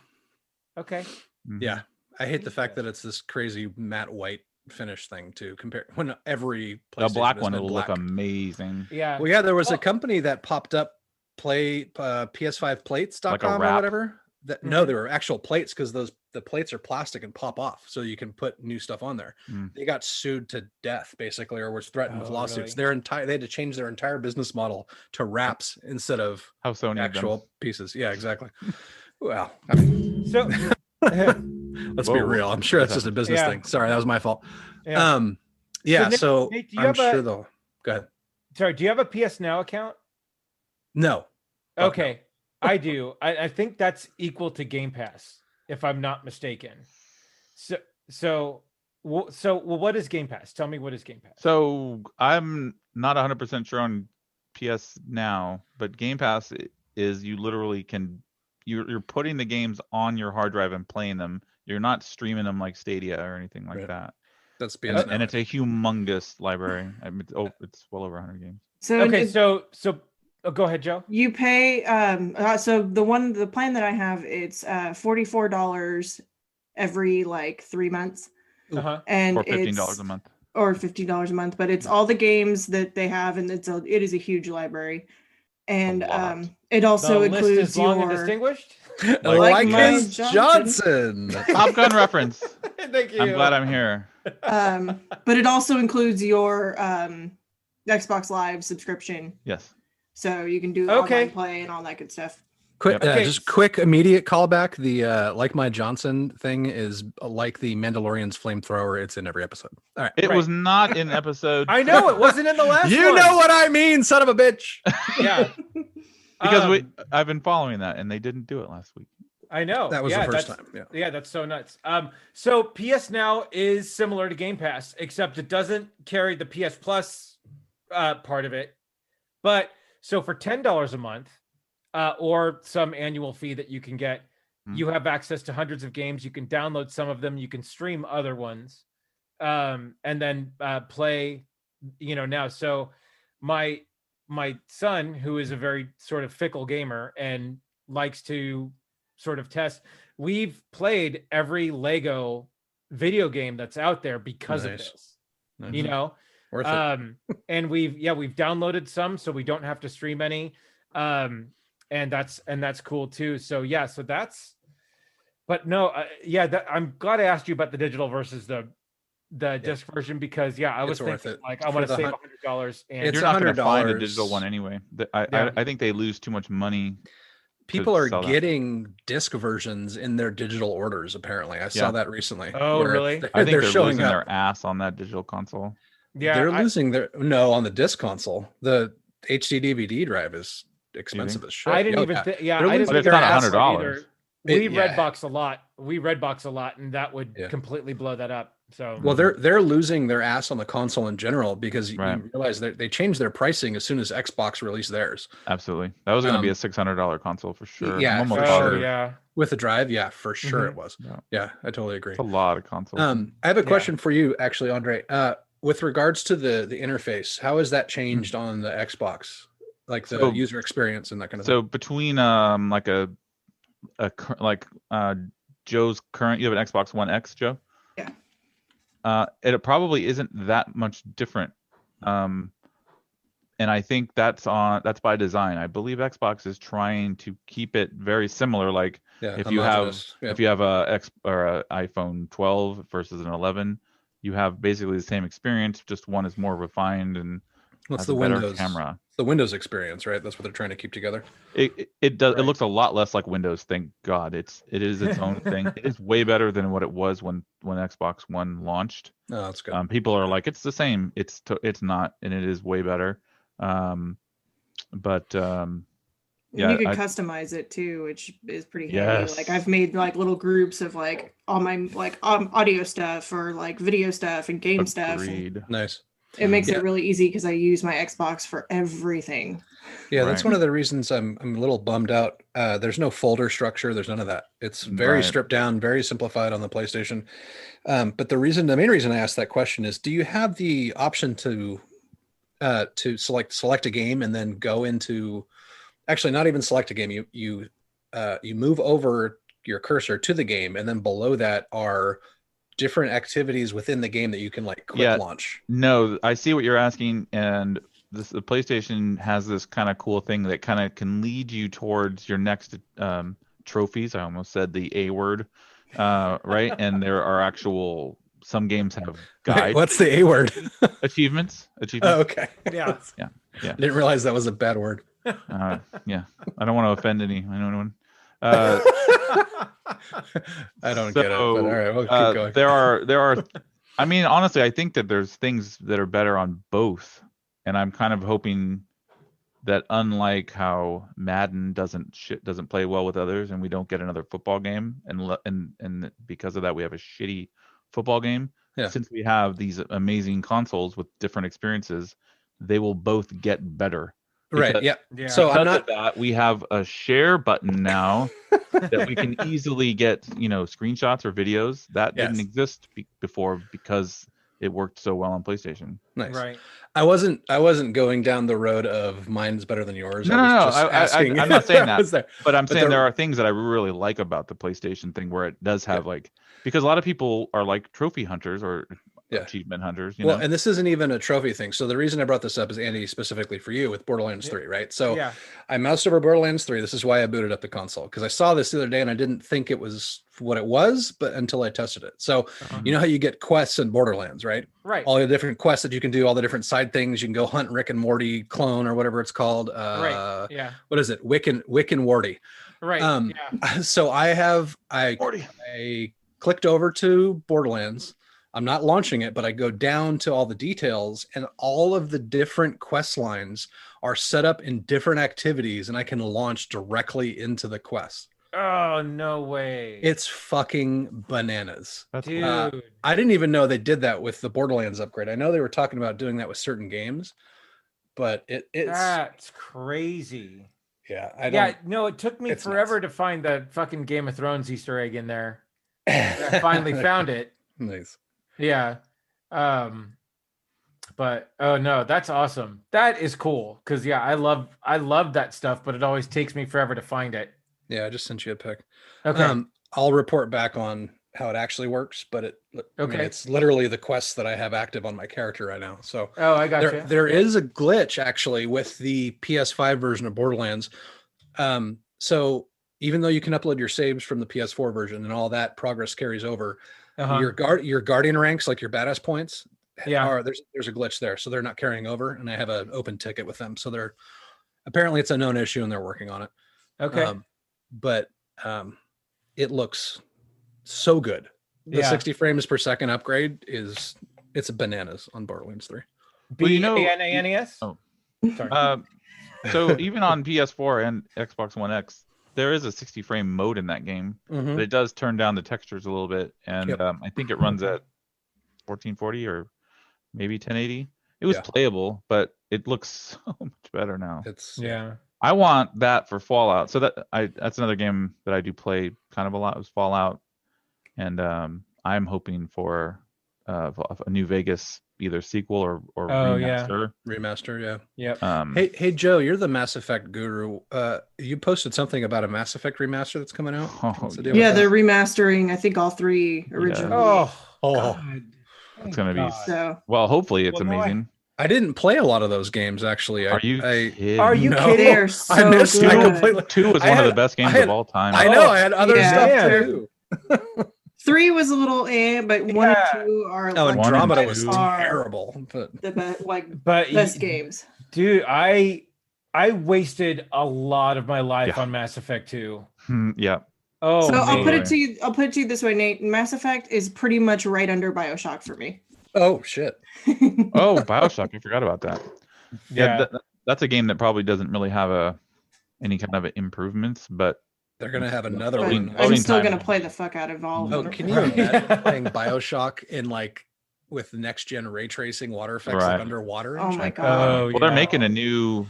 Okay. Mhm. Yeah. I hate the fact that it's this crazy matte white finish thing too. Compare when every The PlayStation black has one been will black. look amazing. Yeah. Well, yeah, there was a company that popped up PS5plates.com Like a or wrap. whatever. No, they were actual plates because the plates are plastic and pop off, so you can put new stuff on there. Mm. They got sued to death basically, or was threatened with lawsuits. Really? They had to change their entire business model to wraps instead How Sony of have actual them. pieces. Yeah, exactly. Well, I mean, So let's be Whoa. real. I'm sure that's just a business Yeah. thing. Sorry, that was my fault. yeah. Yeah. Nate- So Nate, do you I'm have sure they'll go ahead. Sorry, do you have a PS Now account? No. Fuck Okay. I do. I think that's equal to Game Pass, if I'm not mistaken. So what is Game Pass? Tell me, what is Game Pass? So I'm not 100% sure on PS Now, but Game Pass is you literally can you're putting the games on your hard drive and playing them. You're not streaming them like Stadia or anything like Right. that. That's PS And it's a humongous library. I mean, it's well over 100 games. So Okay, so go ahead, Joe. you pay so the plan that I have, it's $44 every like 3 months. Uh-huh. And Or $15 it's a month. or $15 a month, but it's all the games that they have, and it is a huge library. And lot. it also The list includes is long and your distinguished. Like Mike Johnson. Top Gun reference. Thank you. I'm glad I'm here. but it also includes your Xbox Live subscription, Yes. so you can do Okay. online play and all that good stuff. Quick, Okay. just quick, immediate callback. The Like My Johnson thing is like the Mandalorian's flamethrower. It's in every episode. All right. It Right. was not in episode. I know it wasn't in the last You one. know what I mean, son of a bitch. Yeah. Because I've been following that, and they didn't do it last week. I know. That was Yeah, the first that's- time. Yeah. Yeah, that's so nuts. So PS Now is similar to Game Pass, except it doesn't carry the PS Plus part of it. But so for $10 a month, or some annual fee that you can get, you have access to hundreds of games. You can download some of them. You can stream other ones, and then play. Now. So my son, who is a very sort of fickle gamer and likes to sort of test, we've played every Lego video game that's out there because of Nice. this. Nice. Worth it. And we've downloaded some, so we don't have to stream any. And that's cool too. So yeah, so that's. But no, I'm glad I asked you about the digital versus the disc version, because I was It's worth thinking it. like I want to For the save $100, and It's You're not going to find a $100. digital one anyway. Yeah. I think they lose too much money. People are sell that. getting disc versions in their digital orders. Apparently, I saw that recently. Oh, where really? I think they're showing losing up. their ass on that digital console. They're losing their on the disc console. The HD DVD drive is expensive as shit. I didn't even They're I didn't losing think But it's not their ass $100. either. We Yeah. Redbox a lot. We Redbox a lot, and that would completely blow that up. So Well, they're losing their ass on the console in general, because Right. you realize that they changed their pricing as soon as Xbox released theirs. Absolutely. That was going to be a $600 console for sure. yeah, I'm for almost sure. positive. yeah. With the drive, yeah, for sure Mhm. it was. Yeah. Yeah, I totally agree. It's a lot of consoles. I have a question for you, actually, Andre. With regards to the interface, how has that changed on the Xbox, like the So- user experience and that kind of So between like Joe's current, you have an Xbox One X, Joe? Yeah. It probably isn't that much different. And I think that's by design. I believe Xbox is trying to keep it very similar. Like if you have a iPhone 12 versus an 11, you have basically the same experience. Just one is more refined and has a better camera. The Windows experience, right? That's what they're trying to keep together. It does. Right. It looks a lot less like Windows. Thank God. It is its own thing. It is way better than what it was when Xbox One launched. Oh, that's good. People are like, it's the same. It's not, and it is way better. Yeah, you can customize it too, which is pretty handy. Yes. Like I've made like little groups of like all my like audio stuff or like video stuff and game stuff. Nice. It makes it really easy because I use my Xbox for everything. Yeah, that's one of the reasons I'm a little bummed out. There's no folder structure. There's none of that. It's very stripped down, very simplified on the PlayStation. But the main reason I asked that question is, do you have the option to select a game and then go into, actually not even select a game. You move over your cursor to the game, and then below that are different activities within the game that you can like quick launch. No, I see what you're asking, and the PlayStation has this kind of cool thing that kind of can lead you towards your next trophies. I almost said the A word, right? And there are actual, some games have guides. Wait, what's the A word? Achievements. Oh, okay. Yeah. Yeah. I didn't realize that was a bad word. Yeah. I don't want to offend anyone. I don't get it, but all right, we'll keep going. There are I mean, honestly, I think that there's things that are better on both, and I'm kind of hoping that, unlike how Madden doesn't play well with others, and we don't get another football game, and because of that we have a shitty football game. Since we have these amazing consoles with different experiences, they will both get better. Right. Yeah. So because of that, we have a share button now that we can easily get, screenshots or videos that didn't exist before because it worked so well on PlayStation. Nice. Right. I wasn't going down the road of mine's better than yours. No. I'm not saying that. But I'm saying there are things that I really like about the PlayStation thing where it does have because a lot of people are like trophy hunters or achievement hunters. Well, and this isn't even a trophy thing. So the reason I brought this up is, Andy, specifically for you with Borderlands 3, right? So I moused over Borderlands 3. This is why I booted up the console, because I saw this the other day and I didn't think it was what it was, but until I tested it. So you know how you get quests in Borderlands, right? Right. All the different quests that you can do, all the different side things. You can go hunt Rick and Morty clone or whatever it's called. Right. Yeah. What is it? Wick and Warty. Right. So I clicked over to Borderlands. I'm not launching it, but I go down to all the details, and all of the different quest lines are set up in different activities, and I can launch directly into the quest. Oh, no way. It's fucking bananas. Dude. I didn't even know they did that with the Borderlands upgrade. I know they were talking about doing that with certain games, but it's... That's crazy. Yeah. It took me forever to find the fucking Game of Thrones Easter egg in there. I finally found it. Nice. Yeah. But oh no, that's awesome. That is cool. Cause I love that stuff, but it always takes me forever to find it. Yeah, I just sent you a pic. Okay. I'll report back on how it actually works, but it's literally the quests that I have active on my character right now. So I got you. There is a glitch actually with the PS5 version of Borderlands. So even though you can upload your saves from the PS4 version and all that progress carries over, your guardian ranks, like your badass points, there's a glitch there, so they're not carrying over, and I have an open ticket with them, so they're apparently it's a known issue and they're working on it. Okay. But it looks so good. The 60 frames per second upgrade it's bananas on Borderlands 3. BANANES? Oh, sorry. So even on PS4 and Xbox One X, there is a 60 frame mode in that game, but it does turn down the textures a little bit. And I think it runs at 1440 or maybe 1080. It was playable, but it looks so much better now. I want that for Fallout. So that's another game that I do play kind of a lot, was Fallout. And I'm hoping for a New Vegas, either sequel or remaster. Remaster, yeah. Yep. Hey Joe, you're the Mass Effect guru. You posted something about a Mass Effect remaster that's coming out. They're remastering, I think, all 3 originally. Oh, God. It's gonna be well. Hopefully, it's amazing. I didn't play a lot of those games actually. Are you kidding? Are you No. kidding? They're so good. I completely. 2 was one of the best games of all time. I know. I had other stuff Yeah. too. 3 was a little but 1 and 2 are Oh, like Andromeda by was far terrible. But the best, But best games. dude, I wasted a lot of my life Yeah. on Mass Effect 2. Yeah. Oh, So I'll put man. it to you. I'll put it to you this way, Nate. Mass Effect is pretty much right under BioShock for me. oh shit. Oh, BioShock! I forgot about that. Yeah. That's a game that probably doesn't really have any kind of improvements, but They're gonna have another But one. I'm still time. gonna play the fuck out of all of Oh, them. can you imagine playing BioShock in like with next gen ray tracing water effects Right. like underwater? And Oh shit? my god. Oh, well, they're making a new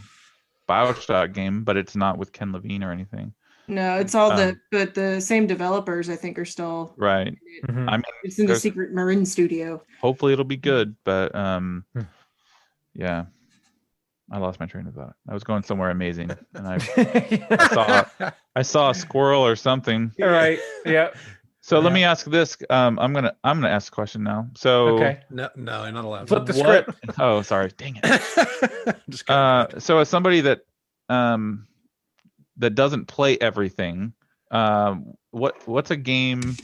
BioShock game, but it's not with Ken Levine or anything. No, it's all but the same developers I think are still Right. Mhm. I mean, it's in the there's- secret Marin studio. hopefully it'll be good, but yeah. I lost my train of thought. I was going somewhere amazing, and I saw a squirrel or something. All right. Yeah. So let me ask this. I'm gonna ask a question now. So Okay. No, you're not allowed. Flip the what? script. Oh, sorry. Dang it. Just kidding. So as somebody that doesn't play everything, what's a game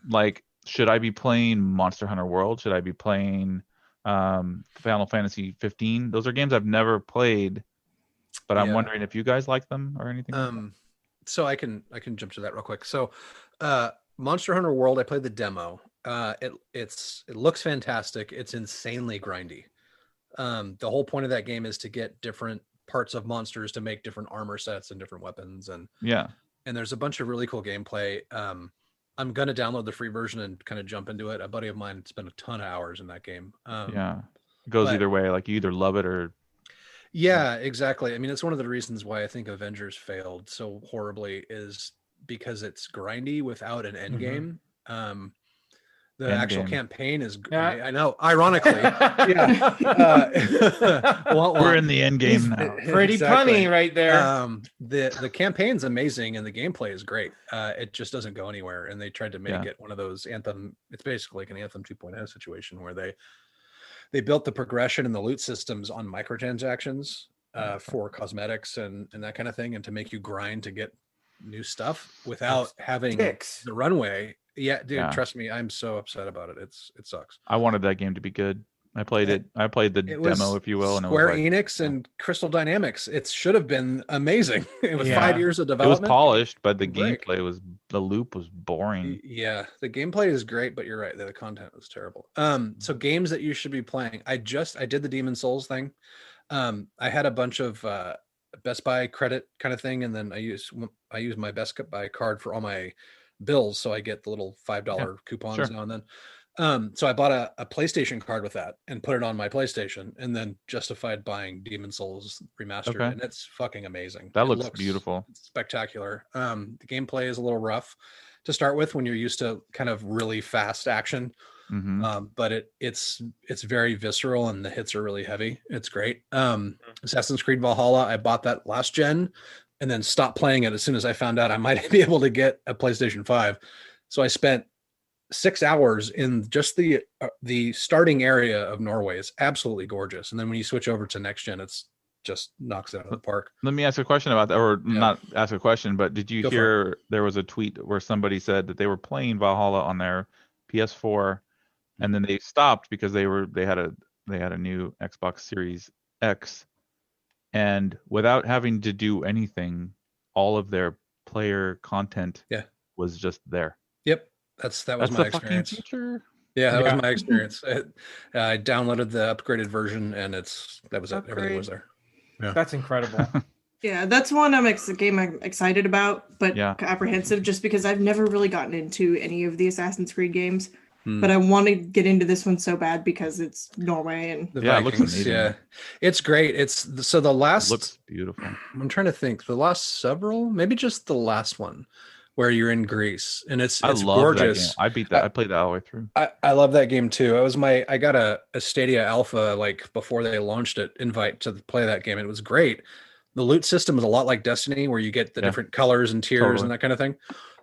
like? Should I be playing Monster Hunter World? Should I be playing Final Fantasy 15? Those are games I've never played, but I'm wondering if you guys like them or anything. So I can jump to that real quick. So Monster Hunter World, I played the demo. It looks fantastic. It's insanely grindy. The whole point of that game is to get different parts of monsters to make different armor sets and different weapons, and there's a bunch of really cool gameplay. I'm gonna download the free version and kind of jump into it. A buddy of mine spent a ton of hours in that game. It goes either way. Like you either love it or yeah, exactly. I mean, it's one of the reasons why I think Avengers failed so horribly is because it's grindy without an end game. The actual campaign is I know, ironically. We're in the end game now. Pretty punny right there. The campaign's amazing and the gameplay is great. It just doesn't go anywhere, and they tried to make it one of those Anthem. It's basically like an Anthem 2.0 situation where they built the progression and the loot systems on microtransactions for cosmetics and that kind of thing, and to make you grind to get new stuff without having the runway. Yeah, dude, trust me, I'm so upset about it. It sucks. I wanted that game to be good. I played it. I played the demo, if you will. And Square Enix and Crystal Dynamics. It should have been amazing. It was 5 years of development. It was polished, but the gameplay the loop was boring. Yeah, the gameplay is great, but you're right. The content was terrible. So games that you should be playing. I did the Demon Souls thing. I had a bunch of Best Buy credit kind of thing, and then I use my Best Buy card for all my bills, so I get the little $5 coupons now and then. So I bought a PlayStation card with that and put it on my PlayStation, and then justified buying Demon Souls Remastered, and it's fucking amazing. That looks beautiful. It's spectacular. The gameplay is a little rough to start with when you're used to kind of really fast action. But it's very visceral and the hits are really heavy. It's great. Assassin's Creed Valhalla, I bought that last gen and then stopped playing it as soon as I found out I might be able to get a PlayStation 5. So I spent 6 hours in just the starting area of Norway. It's absolutely gorgeous. And then when you switch over to next gen, it's just knocks it out of the park. Let me ask a question about that, or not ask a question, but did you hear there was a tweet where somebody said that they were playing Valhalla on their PS4 and then they stopped because they had a new Xbox Series X, and without having to do anything, all of their player content was just there. Yep. That was my experience. Yeah, that was my experience. I downloaded the upgraded version, and that was it. Everything was there. Yeah. That's incredible. Yeah, that's one game I'm excited about, but apprehensive just because I've never really gotten into any of the Assassin's Creed games. But I want to get into this one so bad because it's Norway and the Vikings. It looks amazing. Yeah, it's great. The last. It looks beautiful. I'm trying to think. The last several, maybe just the last one, where you're in Greece, and it's gorgeous. I beat that. I played that all the way through. I love that game too. I got a Stadia Alpha like before they launched it. Invite to play that game. It was great. The loot system is a lot like Destiny, where you get the different colors and tiers and that kind of thing.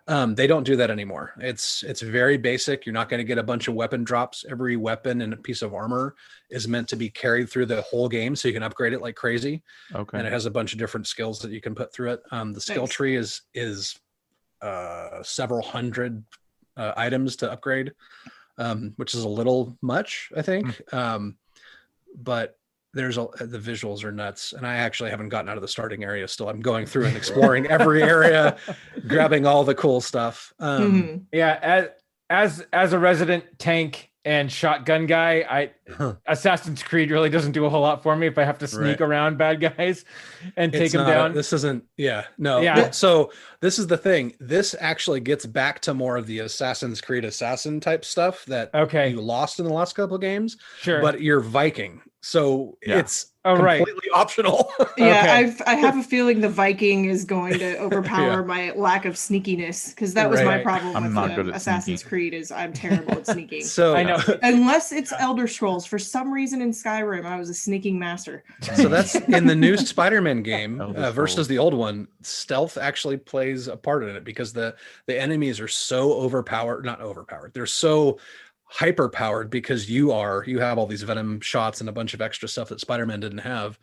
They don't do that anymore. It's very basic. You're not going to get a bunch of weapon drops. Every weapon and a piece of armor is meant to be carried through the whole game, so you can upgrade it like crazy. Okay. And it has a bunch of different skills that you can put through it. The skill tree is several hundred items to upgrade, which is a little much, I think. But the visuals are nuts, and I actually haven't gotten out of the starting area still. I'm going through and exploring every area, grabbing all the cool stuff. Yeah, as a resident tank and shotgun guy, Assassin's Creed really doesn't do a whole lot for me if I have to sneak around bad guys and take them down. This isn't, So this is the thing. This actually gets back to more of the Assassin's Creed assassin type stuff that you lost in the last couple of games. Sure. But you're Viking. So it's completely optional. I have a feeling the Viking is going to overpower my lack of sneakiness, because that was my problem with Assassin's Creed is I'm terrible at sneaking. So I know, unless it's Elder Scrolls, for some reason in Skyrim I was a sneaking master. So that's in the new Spider-Man game versus the old one. Stealth actually plays a part in it because the enemies are so not overpowered. They're so hyper powered because you have all these venom shots and a bunch of extra stuff that Spider-Man didn't have.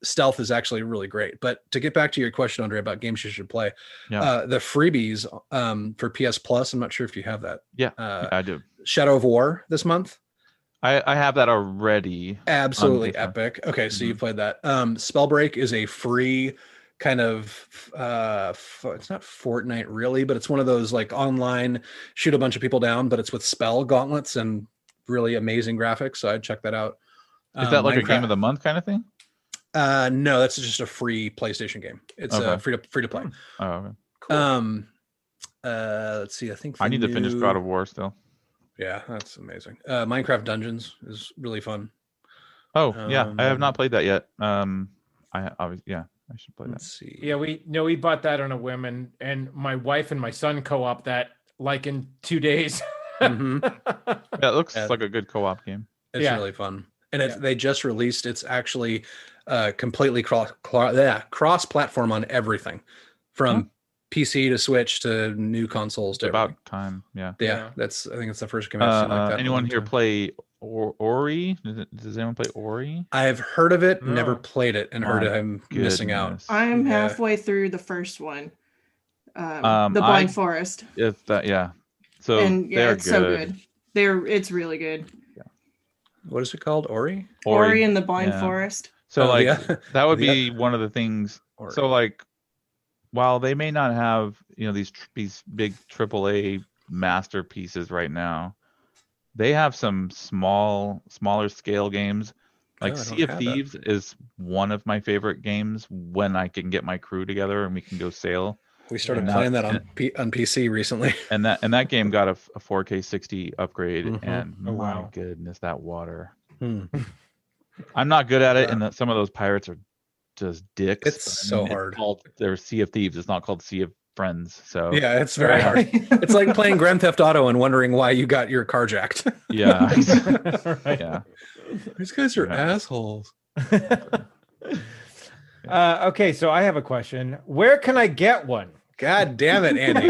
Stealth is actually really great. But to get back to your question, Andre, about games you should play, the freebies for PS Plus, I'm not sure if you have that. I do. Shadow of War this month. I have that already. Absolutely epic. Okay, so you played that. Spellbreak is a free kind of it's not Fortnite really, but it's one of those like online shoot a bunch of people down, but it's with spell gauntlets and really amazing graphics. So I'd check that out. Is that like a game of the month kind of thing? No, that's just a free PlayStation game. It's free to play. Oh, okay. Cool. Let's see. I think I need to finish God of War still. Yeah, that's amazing. Minecraft Dungeons is really fun. Oh yeah, I have not played that yet. I should play that. Let's see. Yeah, we bought that on a whim, and my wife and my son co-op that like in 2 days. Mm-hmm. Yeah, it looks like a good co-op game. It's really fun, and they just released. It's actually completely cross-platform on everything, from PC to Switch to new consoles. To about time. Yeah. I think it's the first game I've seen like that. Anyone here play Ori? Does anyone play Ori? I've heard of it, never played it, and heard I'm missing out. I'm halfway through the first one, the Blind Forest. If that, so it's so good. It's really good. Yeah. What is it called? Ori and the Blind Forest. So that would be one of the things. Ori. So like, while they may not have these big AAA masterpieces right now, they have some smaller scale games. Like Sea of Thieves is one of my favorite games when I can get my crew together and we can go sail. We started playing that on PC recently. And that game got a 4K 60 upgrade, and my goodness, that water. I'm not good at it, and some of those pirates are just dicks. It's so hard. They're Sea of Thieves. It's not called Sea of Friends. So yeah, it's very hard. It's like playing Grand Theft Auto and wondering why you got your car jacked. Yeah. Yeah. These guys are assholes. Okay, so I have a question. Where can I get one? God damn it, Andy.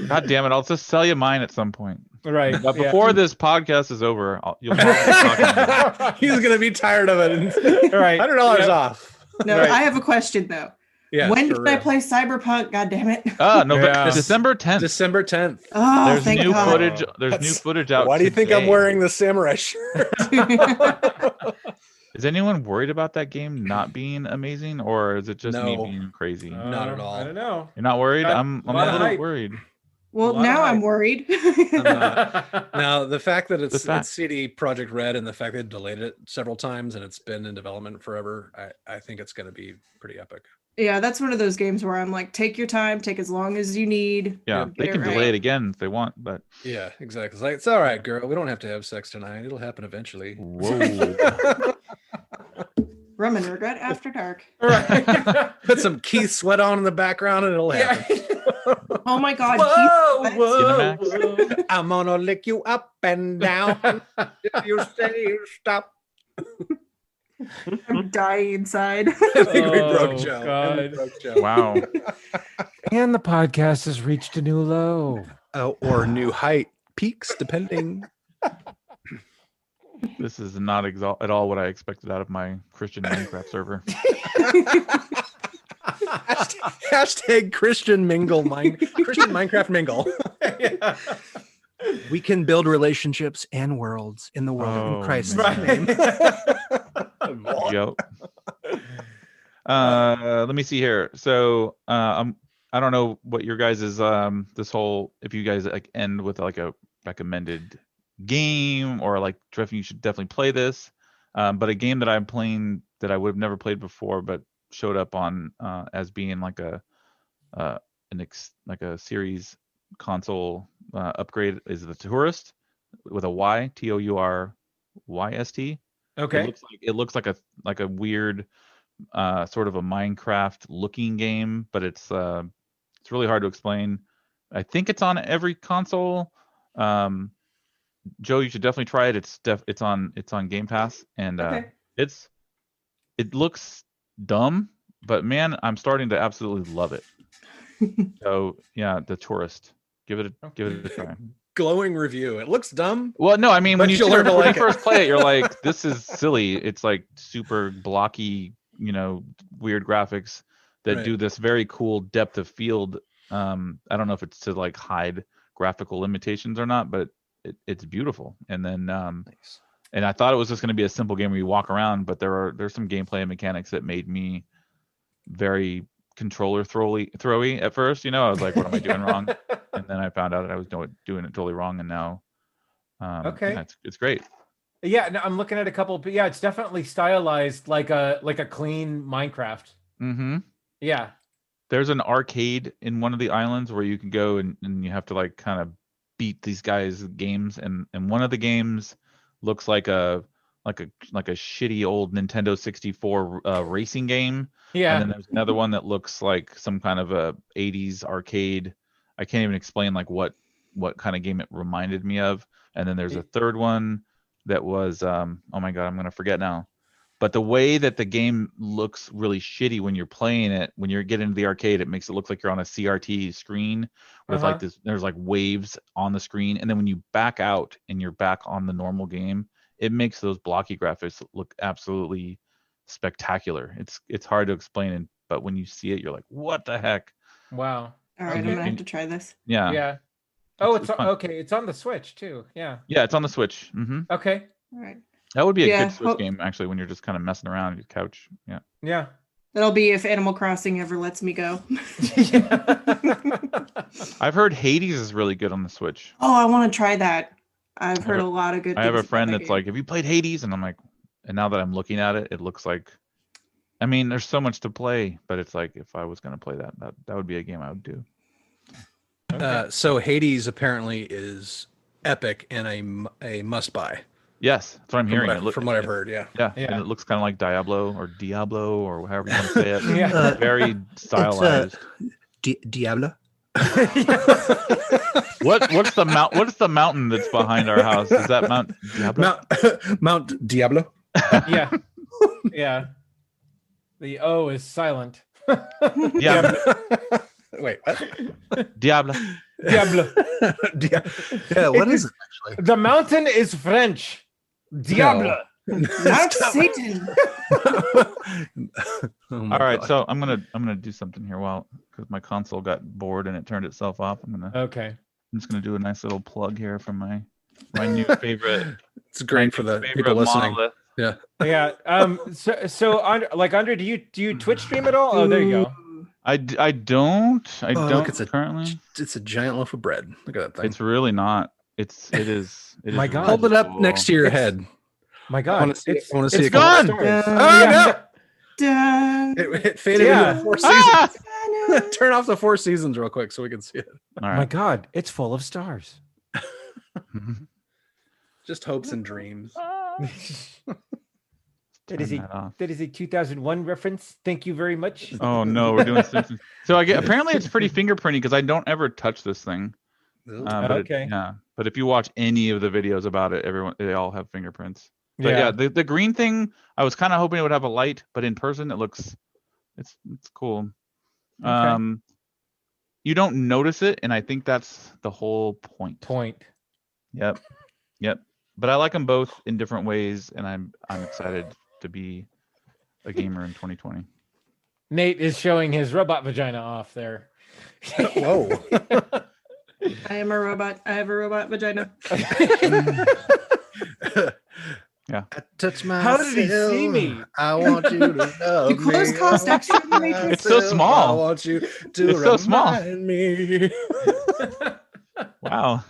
God damn it. I'll just sell you mine at some point. Right. But before this podcast is over, you'll talking He's going to be tired of it. Right. $100 off. No, I have a question though. Yeah, when can I play Cyberpunk? God damn it. December 10th. December 10th. Oh, there's thank new God. footage. There's new footage out. Why do you think I'm wearing the samurai shirt? Is anyone worried about that game not being amazing, or is it just me being crazy? Not at all. I don't know. You're not worried? I'm a little worried. Well, now I'm worried. Now, the fact that it's CD Projekt Red and the fact they delayed it several times and it's been in development forever, I think it's going to be pretty epic. Yeah, that's one of those games where I'm like, take your time, take as long as you need. Yeah, they can delay it again if they want, but yeah, exactly. It's like, it's all right, girl. We don't have to have sex tonight. It'll happen eventually. Whoa. Rum and Regret After Dark. Right. Put some Keith Sweat on in the background and it'll happen. Oh my God. Whoa. I'm gonna lick you up and down if you say stop. I'm dying inside. I think we broke Joe. God. We broke Joe. Wow. And the podcast has reached a new low. Or new height, peaks, depending. This is not at all what I expected out of my Christian Minecraft server. Hashtag Christian Mingle, Christian Minecraft Mingle. Yeah. We can build relationships and worlds in the world in Christ's name. Yep. Let me see here. So I don't know what your guys is this whole, if you guys like end with like a recommended game or like you should definitely play this. But a game that I'm playing that I would have never played before, but showed up on as being like a series console upgrade is the Tourist with a Y, Tourist. Okay. It looks like a weird sort of a Minecraft looking game, but it's really hard to explain. I think it's on every console. Joe, you should definitely try it. It's on Game Pass, and it looks dumb, but man, I'm starting to absolutely love it. So yeah, the Tourist. Give it a try. Glowing review. It looks dumb. Well, no, I mean when you first play it, you're like, this is silly. It's like super blocky, weird graphics that do this very cool depth of field. I don't know if it's to like hide graphical limitations or not, but it's beautiful. And then nice. And I thought it was just going to be a simple game where you walk around, but there's some gameplay mechanics that made me very controller throwy at first. I was like, what am I doing wrong? And then I found out that I was doing it totally wrong, and now it's great. Yeah, no, I'm looking at a couple, but yeah, it's definitely stylized like a clean Minecraft. Mm-hmm. Yeah. There's an arcade in one of the islands where you can go and you have to like kind of beat these guys' games, and one of the games looks like a shitty old Nintendo 64 racing game. Yeah. And then there's another one that looks like some kind of a 80s arcade. I can't even explain like what kind of game it reminded me of. And then there's a third one that was oh my god, I'm gonna forget now. But the way that the game looks really shitty when you're playing it, when you get into the arcade, it makes it look like you're on a CRT screen with like this. There's like waves on the screen, and then when you back out and you're back on the normal game, it makes those blocky graphics look absolutely spectacular. It's hard to explain, but when you see it, you're like, what the heck? Wow. All right, I'm gonna have to try this. Yeah. Yeah. Oh, it's okay. It's on the Switch too. Yeah. Yeah, it's on the Switch. Mm-hmm. Okay. All right. That would be a good Switch game actually when you're just kind of messing around on your couch. Yeah. Yeah. That'll be if Animal Crossing ever lets me go. I've heard Hades is really good on the Switch. Oh, I want to try that. I've heard a lot of good things. I have a friend that's like, have you played Hades? And I'm like, and now that I'm looking at it, it looks like, I mean, there's so much to play, but it's like, if I was going to play that would be a game I would do. Okay. So Hades apparently is epic and a must buy. Yes, that's what I'm hearing. From what I've heard, yeah. And it looks kind of like Diablo or however you want to say it. Yeah. Very stylized. Diablo. What's the mountain that's behind our house? Is that Mount Diablo? Mount Diablo. Yeah. Yeah. The O is silent. Yeah. Wait, what? Diablo. Diablo. Yeah, what is it actually? The mountain is French. Diablo. No. Not Satan. All right, so I'm gonna do something here because my console got bored and it turned itself off. I'm just gonna do a nice little plug here from my new favorite. It's great for the people listening. Monolith. Yeah. Yeah. So Andre, do you Twitch stream at all? Oh, there you go. I don't. Look, currently. It's a giant loaf of bread. Look at that thing. It's really not. It is. My God. Hold it up next to your head. My God. I want to see it's it. Gone. Oh no! It faded into the 4 seasons. Turn off the 4 seasons real quick so we can see it. All right. My God, it's full of stars. Just hopes and dreams. That is a 2001 reference. Thank you very much. Oh no, we're doing Simpsons. So apparently it's pretty fingerprinty because I don't ever touch this thing. Okay. But if you watch any of the videos about it, they all have fingerprints. But yeah, the green thing, I was kind of hoping it would have a light, but in person it's cool. Okay. you don't notice it, and I think that's the whole point. Yep. But I like them both in different ways, and I'm excited to be a gamer in 2020. Nate is showing his robot vagina off there. Whoa. I am a robot. I have a robot vagina. Yeah. I touch my. How did he see me? I want you to love Do clothes me. cost extra to make It's so small. I want you to It's so small. me. Wow.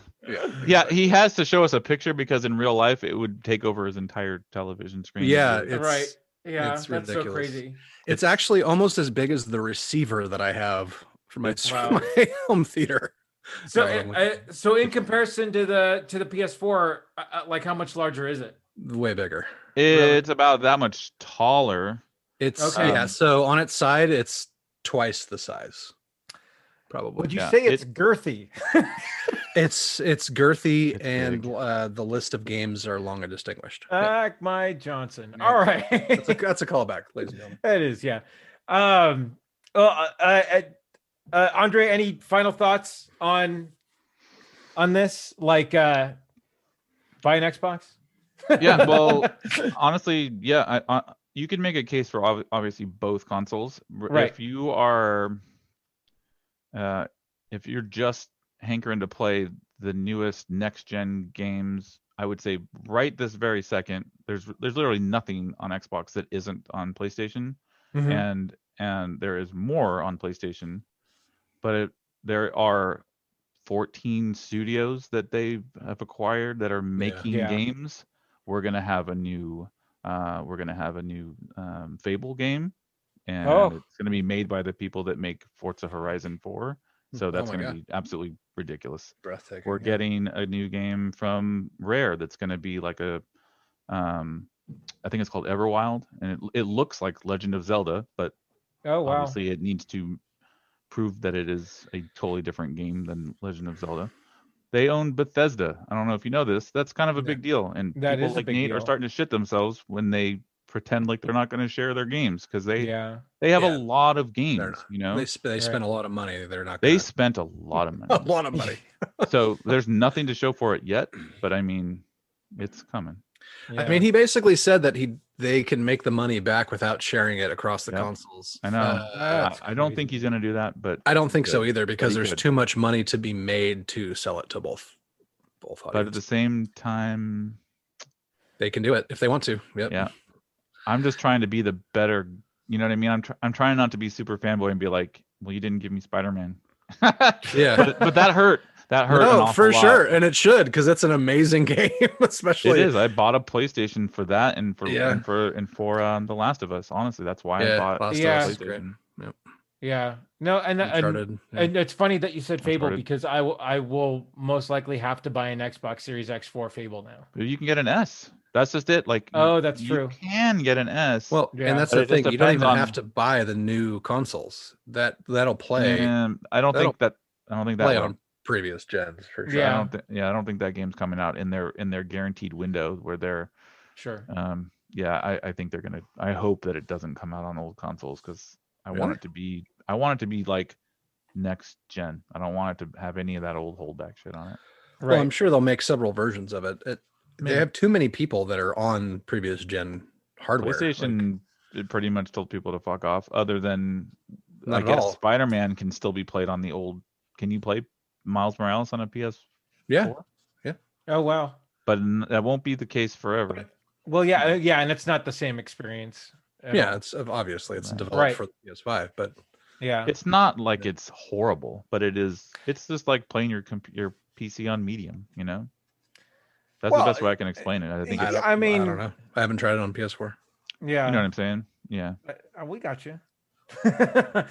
Yeah, he has to show us a picture because in real life it would take over his entire television screen. Yeah, right. Yeah, it's that's ridiculous. so crazy. It's actually almost as big as the receiver that I have for my home theater. So in comparison to the PS4, like how much larger is it? Way bigger. It's about that much taller. It's yeah. So on its side, it's twice the size. Probably. Would you say it's girthy? It's girthy, and the list of games are long and distinguished. My Johnson. Yeah. All right. That's a callback, ladies and gentlemen. It is, yeah. Andre, any final thoughts on this? Like buy an Xbox? Yeah, well, honestly, yeah, you could make a case for obviously both consoles. Right. If you're just hankering to play the newest next gen games, I would say right this very second, there's literally nothing on Xbox that isn't on PlayStation, and there is more on PlayStation, but there are 14 studios that they have acquired that are making games. We're gonna have a new Fable game, and it's gonna be made by the people that make Forza Horizon 4. So that's going to be absolutely ridiculous. Breathtaking. We're getting a new game from Rare that's going to be like I think it's called Everwild, and it looks like Legend of Zelda, but obviously it needs to prove that it is a totally different game than Legend of Zelda. They own Bethesda. I don't know if you know this. That's kind of a big deal, and people like Nate are starting to shit themselves when they pretend like they're not going to share their games because they have a lot of games. You know, they spend a lot of money. They're not. They spent a lot of money. A lot of money. So there's nothing to show for it yet, but I mean, it's coming. Yeah. I mean, he basically said that they can make the money back without sharing it across the consoles. I know. I don't think he's going to do that, but I don't think so either because there's too much money to be made to sell it to both audiences. But at the same time, they can do it if they want to. Yep. Yeah. I'm just trying to be the better, you know what I mean? I'm trying not to be super fanboy and be like, well, you didn't give me Spider-Man. Yeah. But that hurt. That hurt. No, for sure. And it should, because it's an amazing game, especially. It is. I bought a PlayStation for that and for The Last of Us. Honestly, that's why I bought PlayStation. Yep. Yeah. No, and it's funny that you said Fable because I will most likely have to buy an Xbox Series X for Fable now. You can get an S. That's just it. Like, that's true. You can get an S. Well, and that's the thing. You don't even have to buy the new consoles. That'll play. I don't think that play on previous gens for sure. Yeah. I don't think that game's coming out in their guaranteed window where they're sure. I think they're gonna. I hope that it doesn't come out on old consoles because I want it to be. I want it to be like next gen. I don't want it to have any of that old holdback shit on it. Right. Well, I'm sure they'll make several versions of it. They have too many people that are on previous gen hardware. PlayStation pretty much told people to fuck off. Other than I guess Spider-Man can still be played on the old. Can you play Miles Morales on a PS4? Yeah. Oh wow. But that won't be the case forever. Well, yeah, and it's not the same experience. Yeah, it's obviously it's developed for the PS5, but it's not like it's horrible, but it is. It's just like playing your PC on medium, you know. That's the best way I can explain it. I think. I don't know. I haven't tried it on PS4. Yeah, you know what I'm saying. Yeah, we got you.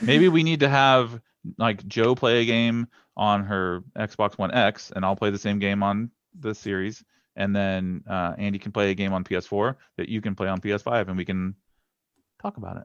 Maybe we need to have like Joe play a game on her Xbox One X, and I'll play the same game on the series, and then Andy can play a game on PS4 that you can play on PS5, and we can talk about it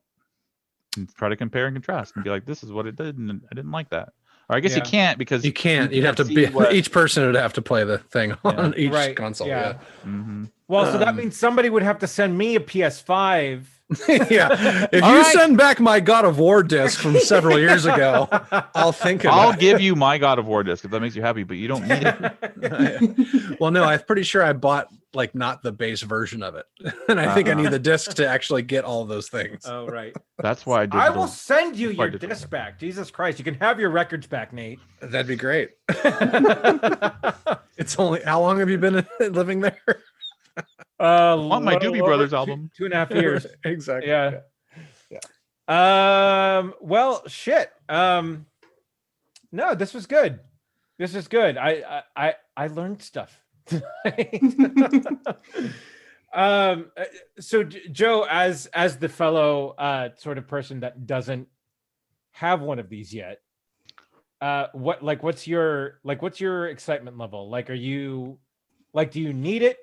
and try to compare and contrast and be like, this is what it did, and I didn't like that. Or I guess you can't because you can't. You'd have to be each person would have to play the thing on each console. Yeah. Mm-hmm. Well, so that means somebody would have to send me a PS5 Yeah. If you send back my God of War disc from several years ago, I'll think about it. I'll give you my God of War disc if that makes you happy, but you don't need it. Well, no, I'm pretty sure I bought like not the base version of it. And I think I need the disc to actually get all of those things. Oh, right. That's why I will send you your disc back. Jesus Christ. You can have your records back, Nate. That'd be great. It's only, how long have you been living there? I want my Doobie Brothers album. 2.5 years. Exactly. Yeah. Well, shit. No, this was good. This is good. I learned stuff. So Joe, as the fellow sort of person that doesn't have one of these yet, what's your excitement level? Like, are you like, do you need it?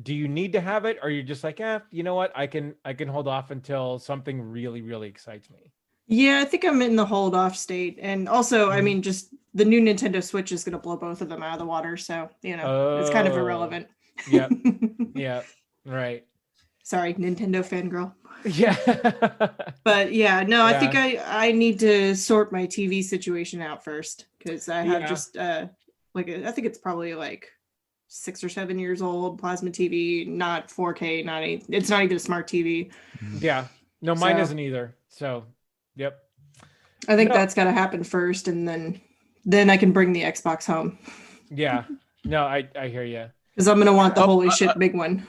Do you need to have it? Or are you just like, you know what? I can hold off until something really, really excites me. Yeah, I think I'm in the hold off state. And also, I mean, just the new Nintendo Switch is going to blow both of them out of the water. So, it's kind of irrelevant. Yeah. Yeah. Right. Sorry, Nintendo fangirl. Yeah. But yeah, no, I think I need to sort my TV situation out first, because I have just I think it's probably like 6 or 7 years old plasma TV, not 4K, it's not even a smart TV. Yeah. No, mine isn't either. So, yep. I think that's got to happen first, and then I can bring the Xbox home. Yeah. No, I hear you. Because I'm going to want the holy shit big one.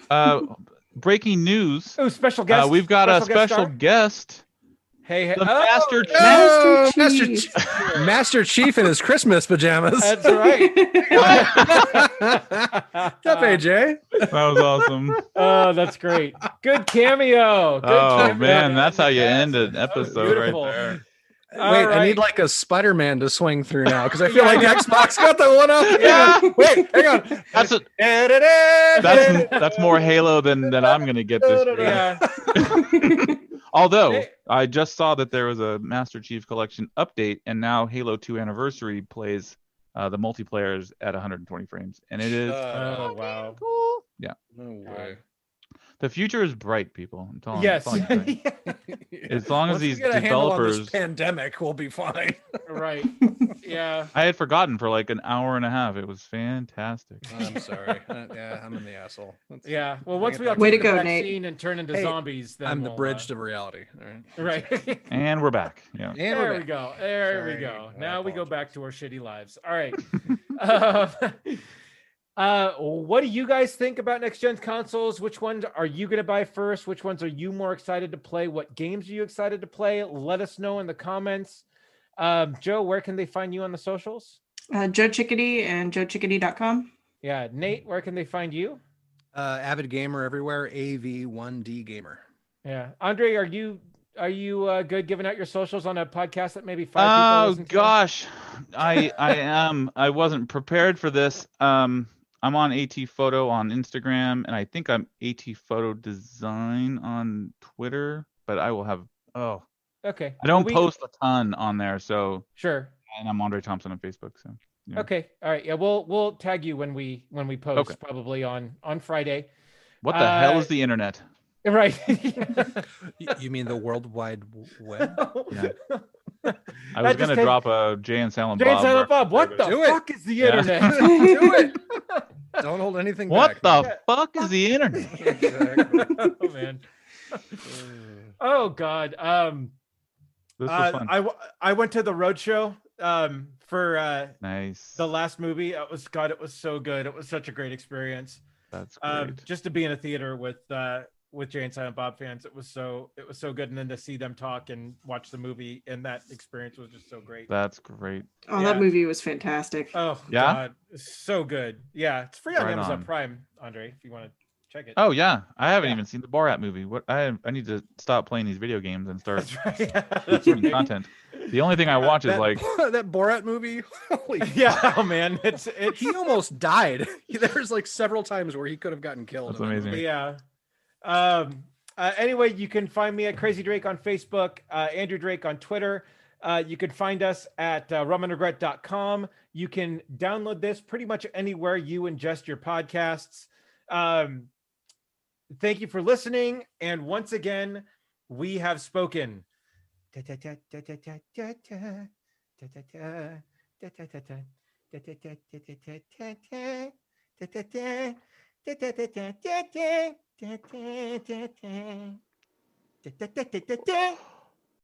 Breaking news. Oh, special guest. We've got a special guest. Hey, the Master Chief. Master Chief in his Christmas pajamas. That's right. What's up, AJ? That was awesome. Oh, that's great. Good cameo. Good cameo. Man, that's how you end an episode right there. Wait, right. I need like a Spider-Man to swing through now, because I feel like Xbox got the one up. Yeah. Wait, hang on. That's more Halo than I'm gonna get this year. Yeah. Although I just saw that there was a Master Chief Collection update, and now Halo 2 Anniversary plays the multiplayers at 120 frames, and it is wow, cool. Yeah. No way. The future is bright, people. I'm telling yes. you. As long as these developers, this pandemic will be fine. Right. Yeah. I had forgotten for like an hour and a half. It was fantastic. I'm sorry. I'm in the asshole. Yeah. Well, once we all way to take go, the vaccine Nate, and turn into zombies, then I'm the bridge to reality. All right. Right. And we're back. Yeah. And there we go. There we go. Now we go back to our shitty lives. All right. What do you guys think about next gen consoles? Which ones are you going to buy first? Which ones are you more excited to play? What games are you excited to play? Let us know in the comments. Joe, where can they find you on the socials? Joe Chickadee and joechickadee.com. Yeah. Nate, where can they find you? Avid gamer everywhere. AV1D gamer. Yeah. Andre, are you good giving out your socials on a podcast that maybe 5 people listen to? Oh gosh, I am. I wasn't prepared for this. I'm on AT Photo on Instagram, and I think I'm AT Photo Design on Twitter. But I will have. Okay. I don't post a ton on there, so sure. And I'm Andre Thompson on Facebook, so. Yeah. Okay. All right. Yeah, we'll tag you when we post, probably on Friday. What the hell is the internet? Right. You mean the World Wide Web? Yeah. I was going to drop a Jay and Silent Bob. Jay and Silent Bob. What the fuck is the internet? Do it. Don't hold anything back. What the fuck is the internet? Exactly. Oh, man. Oh, God. This was fun. I went to the roadshow for nice. The last movie. It was so good. It was such a great experience. That's great. Just to be in a theater with Jay and Silent Bob fans, it was so good, and then to see them talk and watch the movie, and that experience was just so great. That's great. Oh, that movie was fantastic. Oh yeah, God. So good. Yeah, it's free on Amazon Prime, Andre, if you want to check it. Oh yeah, I haven't even seen the Borat movie. What I need to stop playing these video games and start consuming content. The only thing I watch is like that Borat movie. Holy yeah, oh man, it's he almost died. There's like several times where he could have gotten killed. That's amazing. Yeah. Anyway, you can find me at Crazy Drake on Facebook, Andrew Drake on Twitter. You can find us at rumandregret.com. You can download this pretty much anywhere you ingest your podcasts. Thank you for listening. And once again, we have spoken.